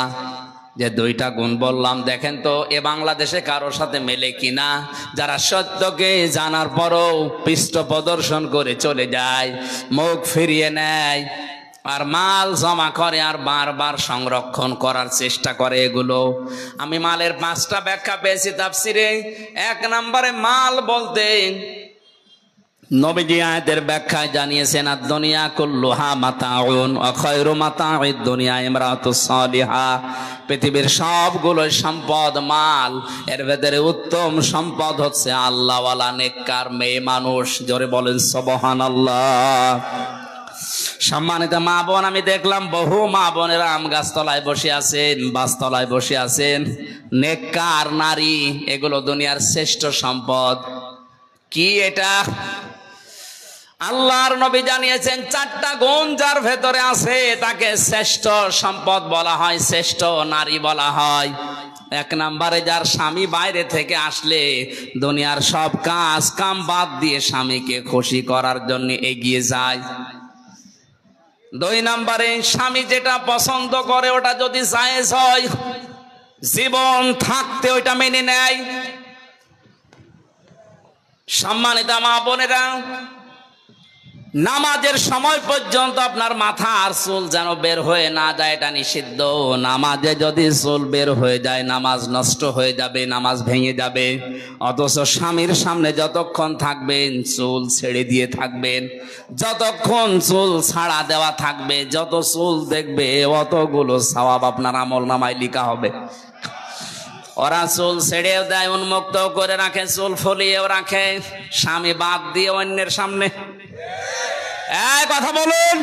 যে দুইটা গুণ বললাম, দেখেন তো এ বাংলাদেশে কারোর সাথে মেলে কিনা? যারা সত্যকে জানার পরও পৃষ্ঠ প্রদর্শন করে চলে যায়, মুখ ফিরিয়ে নেয়, আর মাল জমা করে, আর বারবার সংরক্ষণ করার চেষ্টা করে। এগুলো আমি মালের 5টা ব্যাখ্যা পেয়েছি তাফসিরে। 1 নম্বরে মাল বলতে নবীজি আয়াতের ব্যাখ্যায় জানিয়েছেন, আদ-দুনিয়া কুল্লুহা মাতাউন ওয়া খায়রু মাতাউদ দুনিয়া ইমরাতুস সালিহা। পৃথিবীর সবগুলো সম্পদ মাল, এর ভেতরে উত্তম সম্পদ হচ্ছে আল্লাহওয়ালা নেককার মেয়ে মানুষ। জোরে বলেন সুবহানাল্লাহ। সম্মানিত মা বোন, আমি দেখলাম বহু মা বোনেরা আম গাছতলায় বসে আছেন, বাসতলায় বসে আছেন। নেককার নারী, এগুলো দুনিয়ার শ্রেষ্ঠ সম্পদ। কি এটা? আল্লাহর নবী জানিয়েছেন 4টা গুণ যার ভেতরে আছে তাকে শ্রেষ্ঠ সম্পদ বলা হয়, শ্রেষ্ঠ নারী বলা হয়। 1 নম্বরে যার স্বামী বাইরে থেকে আসলে দুনিয়ার সব কাজ কাম বাদ দিয়ে স্বামীকে খুশি করার জন্য এগিয়ে যায়। 2 নম্বরে স্বামী যেটা পছন্দ করে ওটা যদি জায়েজ হয়, জীবন থাকতে ওইটা মেনে নেয়। সম্মানিত মা বোনেরা, নামাজের সময় পর্যন্ত আপনার মাথা আর চুল যেন বের হয়ে না যায়, এটা নিষিদ্ধ। নামাজে যদি চুল বের হয়ে যায় নামাজ নষ্ট হয়ে যাবে, নামাজ ভেঙে যাবে। অথচ স্বামীর সামনে যতক্ষণ থাকবেন চুল ছেড়ে দিয়ে থাকবেন, যতক্ষণ চুল ছাড়া দেওয়া থাকবে, যত চুল দেখবে অতগুলো সওয়াব আপনার আমলনামায় লেখা হবে। ওরা চুল ছেড়েও দেয়, উন্মুক্ত করে রাখে, চুল ফলিয়েও রাখে, স্বামী বাদ দিয়ে অন্যের সামনে। কথা বলুন।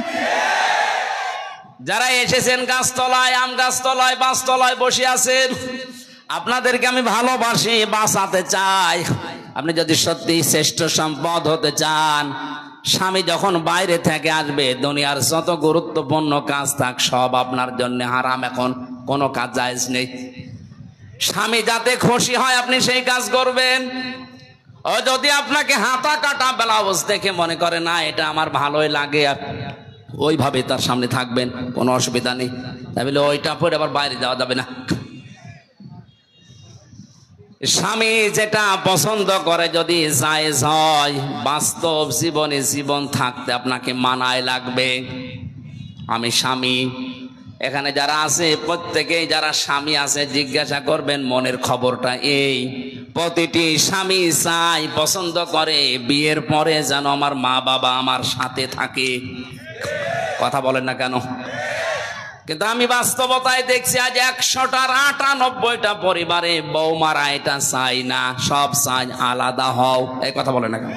যারা এসেছেন গাছতলায়, আম গাছতলায়, বাসতলায় বসে আছেন, আপনাদেরকে আমি ভালোবাসি, বাঁচাতে চাই। আপনি যদি সত্যি শ্রেষ্ঠ সম্পদ হতে চান, স্বামী যখন বাইরে থেকে আসবে দুনিয়ার যত গুরুত্বপূর্ণ কাজ থাক সব আপনার জন্য হারাম। এখন কোনো কাজ জায়েজ নেই। স্বামী যাতে খুশি হয় আপনি সেই কাজ করবেন। ও যদি আপনাকে হাতা কাটা ব্লাউজ দেখে মনে করে না এটা আমার ভালোই লাগে, ওইভাবে তার সামনে থাকবেন, কোনো অসুবিধা নেই। তাই বলে ওইটা পরে আবার বাইরে যাওয়া যাবে না। স্বামী যেটা পছন্দ করে যদি জায়েজ হয়, বাস্তব জীবনে জীবন থাকতে আপনাকে মানায় লাগবে। আমি স্বামী, এখানে যারা আছে প্রত্যেকেই যারা স্বামী আছে জিজ্ঞাসা করবেন মনের খবরটা এই, প্রতিটি স্বামী চাই, পছন্দ করে বিয়ের পরে যেন আমার মা বাবা আমার সাথে থাকে। কথা বলেন না কেন? কিন্তু আমি বাস্তবতায় দেখছি আজ 100টার 98টা পরিবারে বৌমারা এটা চাই না, সব চাই আলাদা হও। এই কথা বলে না কেন?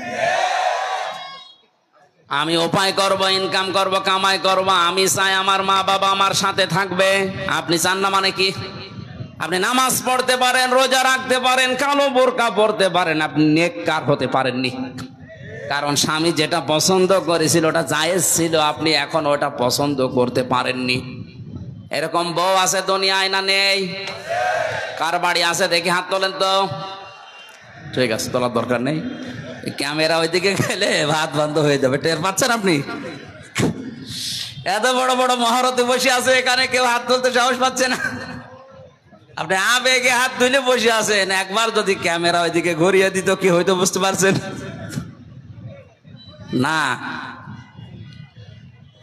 আমি উপায় করব, ইনকাম করব, কামাই করব, আমি চাই আমার মা বাবা আমার সাথে থাকবে। আপনি চান না মানে কি? আপনি নামাজ পড়তে পারেন, রোজা রাখতে পারেন, কালো বোরকা পড়তে পারেন, আপনি নেককার হতে পারেননি। কারণ স্বামী যেটা পছন্দ করেছিল ওটা জায়েজ ছিল, আপনি এখন ওটা পছন্দ করতে পারেননি। এরকম বউ আছে দুনিয়ায় না নেই? কার বাড়ি আছে দেখি হাত তোলেন তো। ঠিক আছে, তোলার দরকার নেই, ক্যামেরা ওইদিকে গেলে ভাত বন্ধ হয়ে যাবে। টের পাচ্ছেন আপনি? এত বড় বড় মহারথী বসে আছে, এখানে কেউ হাত তুলতে সাহস পাচ্ছে না। আপনি আবেগে হাত তুলে বসে আছেন, একবার যদি ক্যামেরা ওইদিকে ঘুরিয়ে দিত কি হয়তো বুঝতে পারছেন না?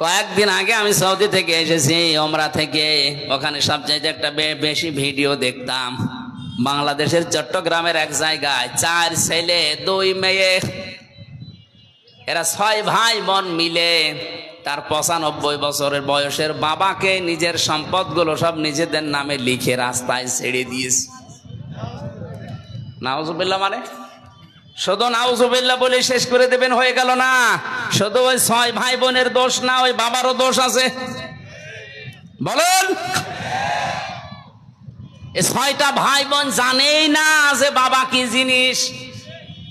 কয়েকদিন আগে আমি সৌদি থেকে এসেছি, ওমরা থেকে। ওখানে সবচাইতে একটা বেশি ভিডিও দেখতাম বাংলাদেশের চট্টগ্রামের এক জায়গায় 4 ছেলে 2 মেয়ে, এরা 6 ভাই বোন মিলে তার 95 বছরের বয়সের বাবাকে নিজের সম্পদগুলো সব নিজেদের নামে লিখে রাস্তায় ছেড়ে দিয়েছে। নাউজুবিল্লাহ, মানে শুধু নাউজুবিল্লাহ বলে শেষ করে দেবেন হয়ে গেল না। শুধু ওই 6 ভাই বোনের দোষ না, ওই বাবারও দোষ আছে। বলেন, এই 6টা ভাই বোন জানেই না যে বাবা কি জিনিস।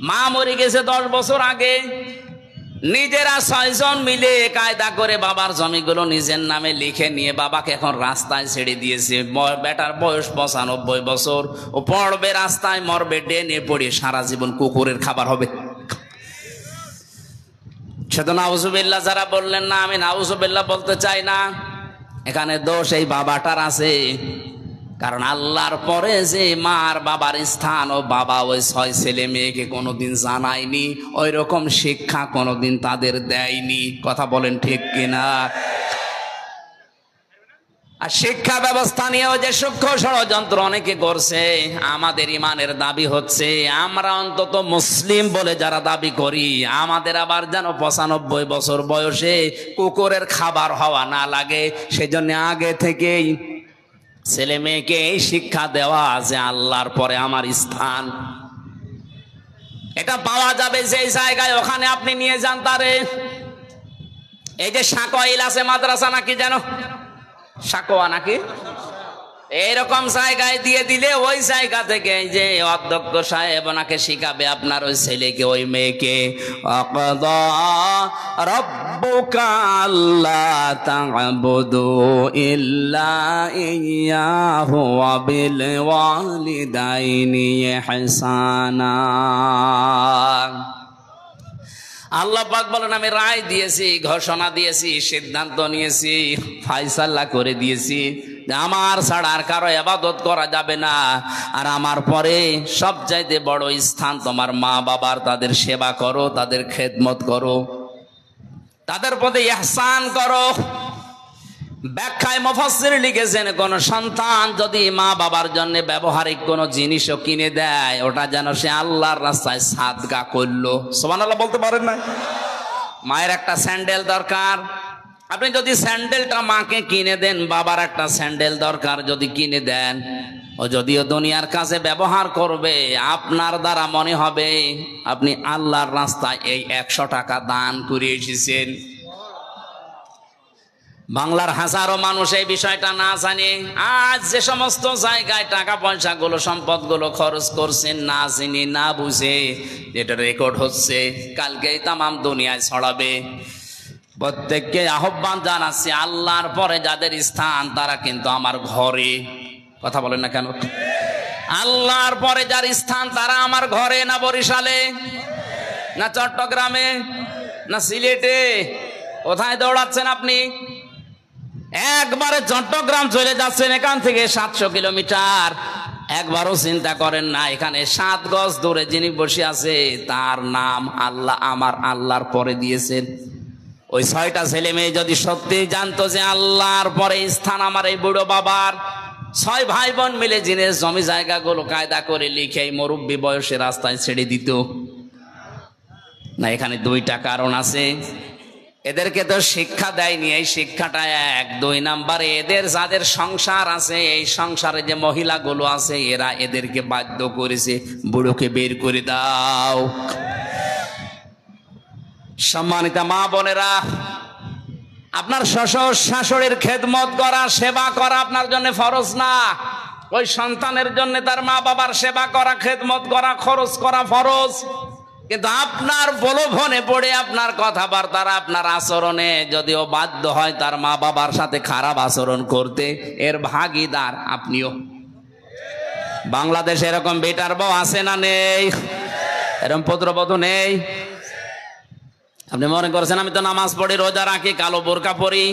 মা মরে গেছে 10 বছর আগে, নিজেরা 6 জন মিলে কায়দা করে বাবার জমিগুলো নিজের নামে লিখে নিয়ে বাবাকে এখন রাস্তায় ছেড়ে দিয়েছে। বেটার বয়স 95 বছর, ও পড়বে রাস্তায়, মরবে ডেনে পড়ে, সারা জীবন কুকুরের খাবার হবে। শুধু নাউজুবিল্লাহ যারা বললেন না, আমি নাউজুবিল্লাহ বলতে চাই না, এখানে দোষ এই বাবাটার আছে। কারণ আল্লাহর পরে যে মার বাবার স্থান, ও বাবা ওই 6 ছেলে মেয়েকে কোনোদিন জানায়নি, ওই রকম শিক্ষা কোনোদিন তাদের দেয়নি। কথা বলেন ঠিক কিনা? আর শিক্ষা ব্যবস্থা নিয়েও যে সূক্ষ্ম ষড়যন্ত্র অনেকে করছে। আমাদের ইমানের দাবি হচ্ছে আমরা অন্তত মুসলিম বলে যারা দাবি করি, আমাদের আবার যেন 95 বছর বয়সে কুকুরের খাবার হওয়া না লাগে। সেজন্য আগে থেকেই ছেলে মেয়েকে এই শিক্ষা দেওয়া যে আল্লাহর পরে আমার স্থান। এটা পাওয়া যাবে যে জায়গায়, ওখানে আপনি নিয়ে যান তারে। এই যে সাকোয়াইল আছে মাদ্রাসা নাকি যেন, সাকোয়া নাকি, এইরকম জায়গায় দিয়ে দিলে ওই জায়গা থেকে যে অধ্যক্ষ সাহেব ওনাকে শিখাবে আপনার ওই ছেলেকে ওই মেয়েকে। আকাদা রাব্বুকা আল্লা তা'বুদু ইল্লা ইয়্যাহু ওয়া বিল ওয়ালিদাইনি ইহসানা। আল্লাহ পাক বলেন আমি রায় দিয়েছি, ঘোষণা দিয়েছি, সিদ্ধান্ত নিয়েছি, ফায়সালা করে দিয়েছি যে আমার ছাড়া আর কারো ইবাদত করা যাবে না। আর আমার পরে সবচাইতে বড় স্থান তোমার মা বাবার। তাদের সেবা করো, তাদের খেদমত করো, তাদের প্রতি ইহসান করো। ব্যাখ্যায় মুফাসসির লিখেছেন, কোন সন্তান যদি মা বাবার জন্য ব্যবহারিক কোনো জিনিসও কিনে দেয়, ওটা যেন সে আল্লাহর রাস্তায় সাদকা করলো। সুবহানাল্লাহ বলতে পারেন না? মায়ের একটা স্যান্ডেল দরকার, আপনি যদি স্যান্ডেলটা মাকে কিনে দেন, বাবার একটা স্যান্ডেল দরকার যদি কিনে দেন, ও যদিও দুনিয়ার কাছে ব্যবহার করবে, আপনার দ্বারা মনে হবে আপনি আল্লাহর রাস্তায় এই 100 টাকা দান করে এসেছেন। বাংলার হাজারো মানুষ এই বিষয়টা না জানে আজ যে সমস্ত জায়গায় টাকা পয়সা গুলো সম্পদ গুলো খরচ করছেন, না জেনে না বুঝে, যেটা রেকর্ড হচ্ছে, কালকে তামাম দুনিয়ায় ছড়াবে। প্রত্যেককে আহ্বান জানাচ্ছি, আল্লাহর পরে যাদের স্থান তারা কিন্তু আমার ঘরে। কথা বলেন না কেন? আল্লাহর পরে যার স্থান তারা আমার ঘরে, না বরিশালে, না চট্টগ্রামে, না সিলেটে। কোথায় দৌড়াচ্ছেন আপনি? একবারে চট্টগ্রাম চলে যাচ্ছেন, এখান থেকে 700 কিলোমিটার। একবারও চিন্তা করেন না এখানে 7 গজ দূরে যিনি বসে আছে তার নাম আল্লাহ আমার আল্লাহর পরে দিয়েছেন। ওই 6টা ছেলে মেয়ে যদি সত্যি জানতো যে আল্লাহর পরে স্থান আমার এই বুড়ো বাবার, 6 ভাই বোন মিলে জিনিস জমি জায়গাগুলো কায়দা করে লিখে এই মুরব্বী বয়সে রাস্তায় ছেড়ে দিত না। এখানে 2টা কারণ আছে। এদেরকে তো শিক্ষা দেয়নি, এই শিক্ষাটা এক। 2 নাম্বারে এদের যাদের সংসার আছে, এই সংসারে যে মহিলাগুলো আছে, এরা এদেরকে বাধ্য করেছে, বুড়োকে বের করে দাও। সম্মানিতা মা বোনেরা, আপনার শ্বশুর শাশুড়ির খেদমত করা, সেবা করা আপনার জন্য ফরজ না। ওই সন্তানের জন্য তার মা বাবার সেবা করা, খেদমত করা, খরচ করা ফরজ। কিন্তু আপনার প্রলোভনে পড়ে আপনার কথাবার্তার, আপনার আচরণে যদিও বাধ্য হয় তার মা বাবার সাথে খারাপ আচরণ করতে, এর ভাগীদার আপনিও। বাংলাদেশে এরকম বেটার বউ আছে না নেই? এরকম পুত্রবধূ নেই? আপনি মনে করছেন আমি তো নামাজ পড়ি, রোজা রাখি, কালো বোরকা পরি।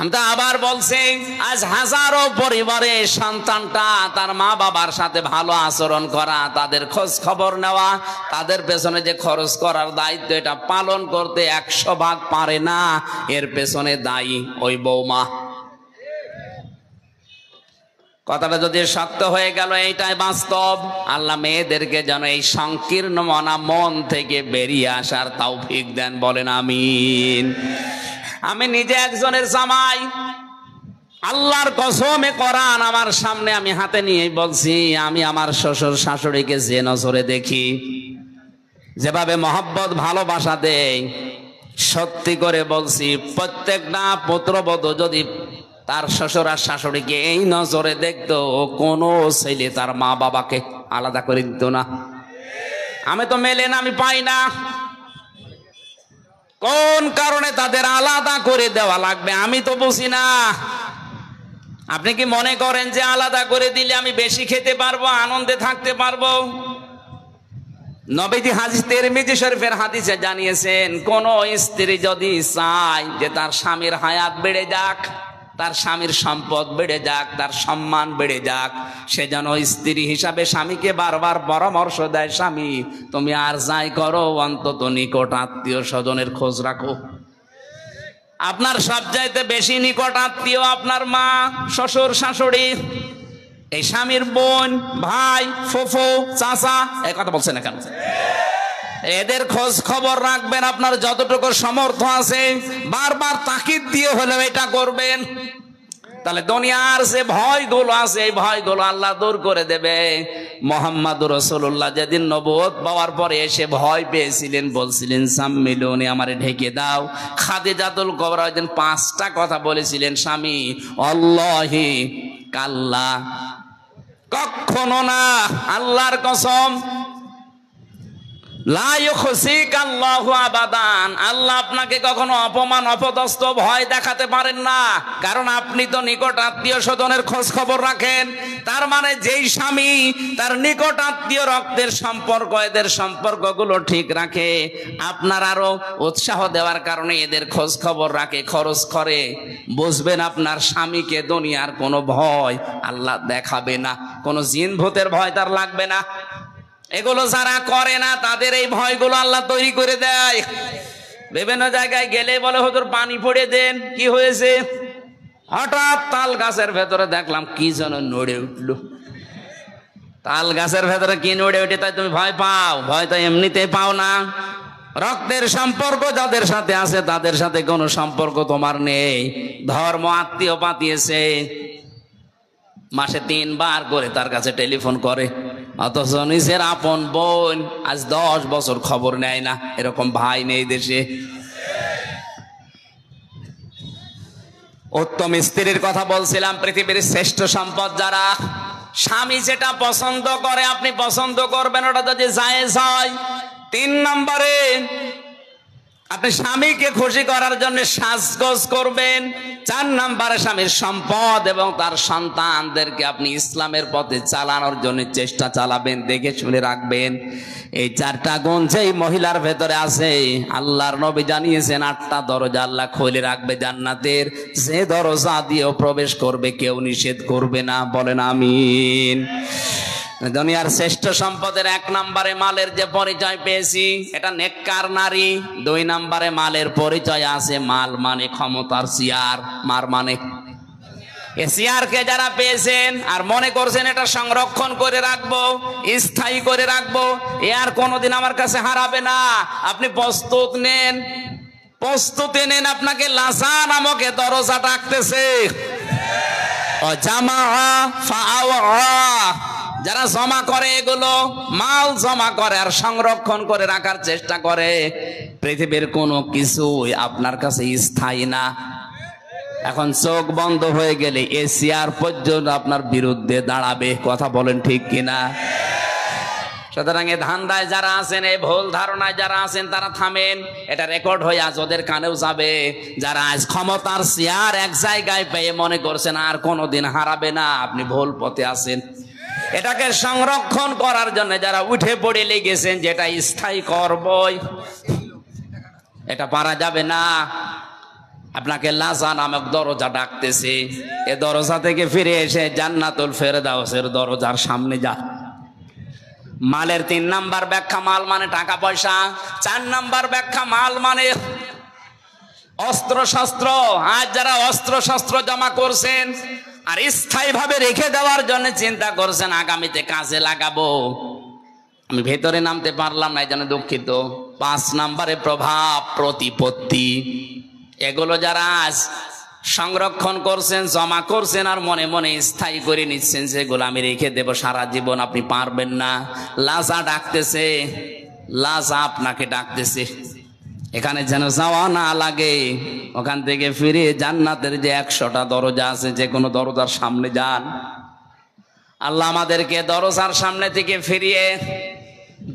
আমি তো আবার বলছি, আজ হাজারো পরিবারে সন্তানটা তার মা বাবার সাথে ভালো আচরণ করা, তাদের খোঁজ খবর নেওয়া, তাদের পেছনে যে খরচ করার দায়িত্ব, এটা পালন করতে 100 ভাগ পারে না। এর পেছনে দায়ী ওই বৌমা। কথাটা যদি সত্য হয়ে গেল, এইটাই বাস্তব। আল্লাহ মেয়েদেরকে যেন এই সংকীর্ণ মনা মন থেকে বেরিয়ে আসার তৌফিক দেন, বলেন আমিন। আমি নিজে একজনের জামাই, আল্লাহর কসমে কোরআন আমার সামনে আমি হাতে নিয়ে বলছি, আমি আমার শ্বশুর শাশুড়িকে যে নজরে দেখি, যেভাবে মহব্বত ভালোবাসা দেই, সত্যি করে বলছি প্রত্যেকটা পুত্রবধূ যদি তার শ্বশুর আর শাশুড়িকে এই নজরে দেখতো, কোনো ছেলে তার মা বাবাকে আলাদা করে দিত না। আমি তো মেলে না, আমি পাই না। কোন কারণে তাদের আলাদা করে দেওয়া লাগবে আমি তো বুঝি না। আপনি কি মনে করেন যে আলাদা করে দিলে আমি বেশি খেতে পারবো, আনন্দে থাকতে পারবো? নবীজি হাদিস তিরমিজি শরীফের হাদিসে জানিয়েছেন, কোন স্ত্রী যদি চায় যে তার স্বামীর হায়াত বেড়ে যাক, তার স্বামীর সম্পদ বেড়ে যাক, তার সম্মান বেড়ে যাক, সে যেন স্ত্রী হিসাবে স্বামীকে বারবার পরামর্শ দেয়, স্বামী তুমি আর যাই করো, অন্তত নিকট আত্মীয় স্বজনের খোঁজ রাখো। আপনার সবচাইতে বেশি নিকট আত্মীয় আপনার মা, শ্বশুর শাশুড়ি, এই স্বামীর বোন, ভাই, ফুফু, চাচা, এই কথা বলছেন না কেন? এদের খোঁজ খবর রাখবেন আপনার যতটুকু সামর্থ্য আছে, বারবার তাকিদ দিয়ে হলেও এটা করবেন। তাহলে দুনিয়ার যে ভয়গুলো আছে, এই ভয়গুলো আল্লাহ দূর করে দেবে। মুহাম্মদুর রাসূলুল্লাহ যেদিন নবুয়ত পাওয়ার পরে এসে ভয় পেয়েছিলেন, বলছিলেন সাম্মিলুনি, আমারে ঢেকে দাও। খাদিজাতুল কুবরা ওইদিন 5টা কথা বলেছিলেন, স্বামী আল্লাহি কাল্লা, কখনো না, আল্লাহর কসম, লা ইউখসিকা আল্লাহু আবাদান, আল্লাহ আপনাকে কখনো অপমান, অপদস্থ, ভয় দেখাতে পারেন না। কারণ আপনি তো নিকট আত্মীয় স্বজনের খোঁজ খবর রাখেন। তার মানে যেই স্বামী তার নিকট আত্মীয় রক্তের সম্পর্ক, এদের সম্পর্কগুলো ঠিক রাখে, আপনার আরো উৎসাহ দেওয়ার কারণে এদের খোঁজ খবর রাখে, খরচ করে, বুঝবেন আপনার স্বামীকে দুনিয়ার কোনো ভয় আল্লাহ দেখাবে না, কোনো জিন ভূতের ভয় তার লাগবে না। এগুলো যারা করে না তাদের এই ভয়গুলো আল্লাহ তৈরি করে দেয়। বিভিন্ন জায়গায় গেলে বলে হুজুর পানি পড়ে দেন, কি হয়েছে? হঠাৎ তাল গাছের ভেতরে দেখলাম কি যেন নড়ে উঠলো। তাল গাছের ভেতরে কি নড়ে উঠে তাই তুমি ভয় পাও? ভয় তো এমনিতেই পাও না। রক্তের সম্পর্ক যাদের সাথে আছে তাদের সাথে কোনো সম্পর্ক তোমার নেই। ধর্ম আত্মীয় পাতিয়েছে, মাসে 3 বার করে তার কাছে টেলিফোন করে, অথচ নিজের আপন বোন আজ 10 বছর খবর নেয় না। এরকম ভাই নেই দেশে। উত্তম স্ত্রীর কথা বলছিলাম, পৃথিবীর শ্রেষ্ঠ সম্পদ যারা। স্বামী যেটা পছন্দ করে আপনি পছন্দ করবেন, ওটা যদি জায়েজ হয়। 3 নম্বরে আপনি স্বামীকে খুশি করার জন্য সাজগোজ করবেন। 4 নম্বরে স্বামীর সম্পদ এবং তার সন্তানদেরকে আপনি ইসলামের পথে চালানোর জন্য চেষ্টা চালাবেন, দেখে শুনে রাখবেন। এই 4টা গুণ যেই মহিলার ভেতরে আছে, আল্লাহর নবী জানিয়েছেন 8টা দরজা আল্লাহ খুলে রাখবে জান্নাতের, যে দরজা দিয়েও প্রবেশ করবে কেউ নিষেধ করবে না, বলেন আমিন। দুনিয়ার শ্রেষ্ঠ সম্পদের 1 নম্বরে মালের যে পরিচয় পেয়েছি, এটা নেককার নারী। 2 নম্বরে মালের পরিচয় আছে, মাল মানে ক্ষমতার চেয়ার, মার মানে এসিআরকে যারা পেয়েছেন আর মনে করছেন এটা সংরক্ষণ করে রাখবো, স্থায়ী করে রাখবো, এ আর কোনোদিন আমার কাছে হারাবে না। আপনি প্রস্তুত নেন, প্রস্তুতি নেন, আপনাকে লাসা নামক দরজা ডাকতেছে। যারা জমা করে, এগুলো মাল জমা করে আর সংরক্ষণ করে রাখার চেষ্টা করে, পৃথিবীর কোনো কিছুই আপনার কাছে স্থায়ী না। এখন চোখ বন্ধ হয়ে গেলে এসিআর পর্যন্ত আপনার বিরুদ্ধে দাঁড়াবে। কথা বলেন ঠিক কিনা? সুতরাং এই ধান্দায় যারা আছেন, এই ভুল ধারণায় যারা আছেন, তারা থামেন। এটা রেকর্ড হয়ে আজ ওদের কানেও যাবে। যারা আজ ক্ষমতার চেয়ার এক জায়গায় পেয়ে মনে করছেন আর কোনোদিন হারাবে না, আপনি ভুল পথে আছেন। এটাকে সংরক্ষণ করার জন্য যারা উঠে পড়ে লেগেছেন, যেটা স্থায়ী করবই, এটা পারা যাবে না। আপনাকে লাজা নামক দরজা ডাকতেছে। এ দরজা থেকে ফিরে এসে জান্নাতুল ফেরদাউসের দরজার সামনে যা। মালের 3 নাম্বার ব্যাখ্যা, মাল মানে টাকা পয়সা। 4 নাম্বার ব্যাখ্যা, মাল মানে অস্ত্র শস্ত্র। আজ যারা অস্ত্র শস্ত্র জমা করছেন আর স্থায়ী ভাবে রেখে দেওয়ার জন্য চিন্তা করছেন আগামীতে কাজে লাগাবো, আমি ভেতরে নামতে পারলাম না, এই জন্য দুঃখিত। 5 নাম্বারে প্রভাব প্রতিপত্তি। এগুলো যারা আজ সংরক্ষণ করছেন, জমা করছেন আর মনে মনে স্থায়ী করে নিচ্ছেন, সেগুলো আমি রেখে দেব সারা জীবন, আপনি পারবেন না। লাজা ডাকতেছে, লাজা আপনাকে ডাকতেছে। এখানে যেন যাওয়া না লাগে, ওখান থেকে ফিরে জান্নাতের যে 100টা দরজা আছে, যে কোনো দরজার সামনে যান। আল্লাহ আমাদেরকে দরজার সামনে থেকে ফিরিয়ে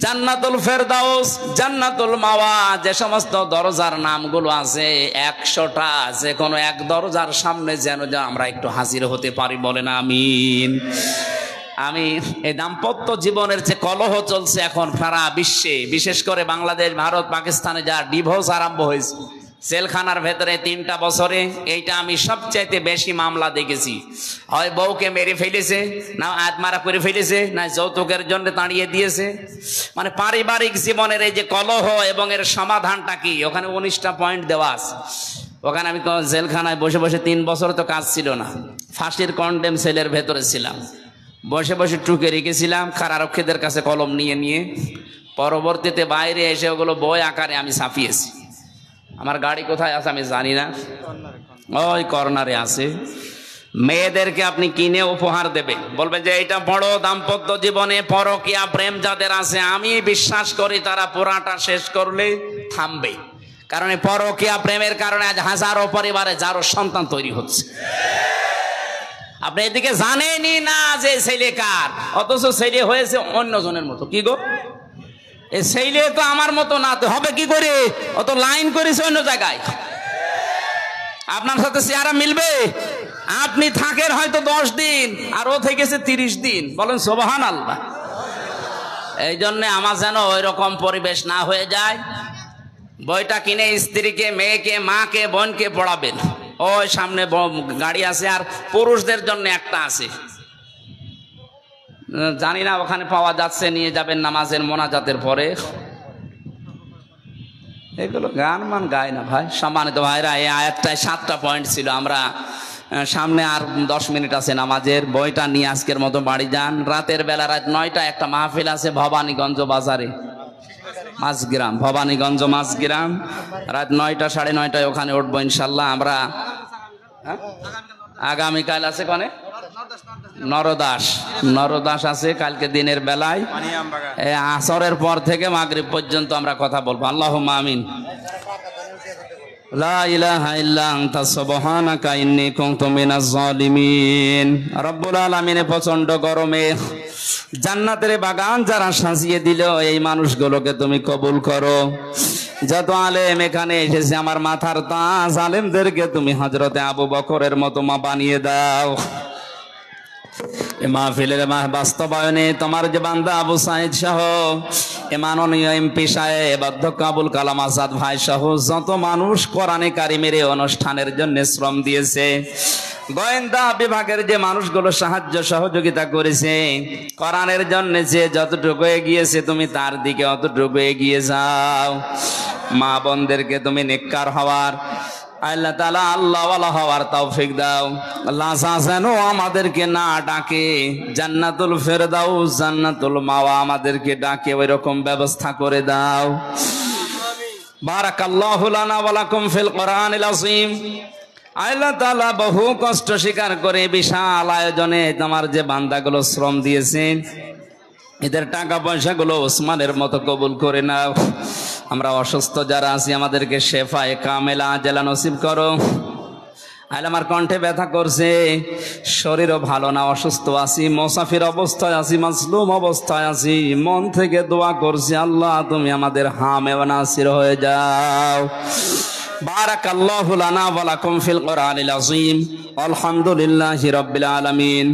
জান্নাতুল ফেরদাউস, জান্নাতুল মাওয়া, যে সমস্ত দরজার নামগুলো আছে 100টা, যে কোনো এক দরজার সামনে যেন আমরা একটু হাজির হতে পারি। বলেন আমিন। আমি এই দাম্পত্য জীবনের যে কলহ চলছে এখন সারা বিশ্বে, বিশেষ করে বাংলাদেশ, ভারত, পাকিস্তানে যা ডিভোর্স আরম্ভ হয়েছে, জেলখানার ভেতরে 3টা বছরে এইটা আমি সবচাইতে বেশি মামলা দেখেছি। হয় বউকে মেরে ফেলেছে, না আত্মারা করে ফেলেছে, না যৌতুকের জন্য তাড়িয়ে দিয়েছে। মানে পারিবারিক জীবনের এই যে কলহ এবং এর সমাধানটা কি, ওখানে 19টা পয়েন্ট দেওয়া আছে। ওখানে আমি জেলখানায় বসে বসে 3 বছর তো কাজ ছিল না, ফাঁসির কন্ডেম সেলের ভেতরে ছিলাম, বসে বসে টুকে রেখেছিলাম কারারক্ষীদের কাছে কলম নিয়ে নিয়ে। পরবর্তীতে বাইরে এসে ওগুলো বই আকারে আমি ছাপিয়েছি। আমার গাড়ি কোথায় আছে আমি জানি না, ওই কর্নারে আছে। মেয়েদেরকে আপনি কিনে উপহার দেবে, বলবেন যে এটা বড় দাম্পত্য জীবনে পরকীয়া প্রেম যাদের আছে, আমি বিশ্বাস করি তারা পুরাটা শেষ করলে থামবে। কারণ এই পরকীয়া প্রেমের কারণে আজ হাজারো পরিবারে যারও সন্তান তৈরি হচ্ছে। আপনি এদিকে জানেনই না যে ছেলে কার, অথচ ছেলে হয়েছে অন্যজনের মতো। কি গো, এই ছেলে তো আমার মতো না, তো হবে কি করে? অত লাইন করেছে অন্য জায়গায়, আপনার সাথে চেহারা মিলবে? আপনি থাকেন হয়তো 10 দিন আর ও থেকেছে 30 দিন। বলেন সুবহানাল্লাহ। এই জন্য আমার যেন ওই রকম পরিবেশ না হয়ে যায়। বইটা কিনে স্ত্রীকে, মেয়েকে, মাকে, বোনকে পড়াবেন। ওই সামনে গাড়ি আছে, আর পুরুষদের জন্য একটা আছে, জানি না ওখানে পাওয়া যাচ্ছে, নিয়ে যাবেন নামাজের মোনাজাতের পরে। এগুলো গান মান গায় না ভাই। সম্মানিত ভাইরা, এই আয়াতটায় 7টা পয়েন্ট ছিল। আমরা সামনে আর 10 মিনিট আছে নামাজের। বইটা নিয়ে আজকের মতো বাড়ি যান। রাতের বেলা রাত 9টা একটা মাহফিল আছে ভবানীগঞ্জ বাজারে, মাঝগ্রাম, ভবানীগঞ্জ মাঝগ্রাম। রাত 9টা 9:30টায় ওখানে উঠবো ইনশাল্লাহ। আমরা আগামীকাল আছে কনে নরদাস আছে কালকে দিনের বেলায়, আসরের পর থেকে মাগরিব পর্যন্ত আমরা কথা বলবো। আল্লাহুম্মা আমিন। লা ইলাহা ইল্লা আনতা সুবহানাকা ইন্নী কুনতু মিনাজ জালিমিন। রব্বুল আলামিনের প্রচন্ড গরমে জান্নাতের বাগান যারা সাজিয়ে দিল, এই মানুষগুলোকে তুমি কবুল করো। যত আলেম এখানে এসেছে, আমার মাথার তাজ আলেমদেরকে তুমি হযরতে আবু বকরের মতো মা বানিয়ে দাও। মাহফিলের বাস্তবায়নে তোমার যে বান্দা আবু সাইদ সহ, মাননীয় এমপি সাহেব, অধ্যক্ষ আবুল কালাম আজাদ ভাই সহ যত মানুষ কোরআনে কারিমের এই অনুষ্ঠানের জন্য শ্রম দিয়েছে, গোয়েন্দা বিভাগের যে মানুষগুলো সাহায্য সহযোগিতা করেছে, কোরআনের জন্য যে যতটুকু এগিয়েছে, তুমি তার দিকে অতটুকু এগিয়ে যাও। মা বোনদেরকে তুমি নেককার হওয়ার, আল্লাহ তাআলা আল্লাহ ওয়ালা হওয়ার তৌফিক দাও। আল্লাহ যেন আমাদেরকে না ডাকে, জান্নাতুল ফেরদাউস জান্নাতুল মাওয়া আমাদেরকে ডাকে, ওই রকম ব্যবস্থা করে দাও। বারাকাল্লাহু লানা ওয়া লাকুম ফিল কোরআনিল আযীম। আল্লাহ তাআলা বহু কষ্ট স্বীকার করে বিশাল আয়োজনে তোমার যে বান্দাগুলো শ্রম দিয়েছেন, এদের টাকা পয়সাগুলো ওসমানের মতো কবুল করে নাও। আমরা অসুস্থ যারা আছি আমাদেরকে শেফায়ে কামেলা আজেলা নসিব করো। আইলে আমার কণ্ঠে ব্যথা করছে, শরীরও ভালো না, অসুস্থ আছি, মুসাফির অবস্থায় আছি, মাসলুম অবস্থায় আছি, মন থেকে দোয়া করছি আল্লাহ তুমি আমাদের হামে ওয়া নাসির হয়ে যাও। বারাকাল্লাহু লানা ওয়া লাকুম ফিল কোরআনিল আযীম। আলহামদুলিল্লাহি রাব্বিল আলামিন।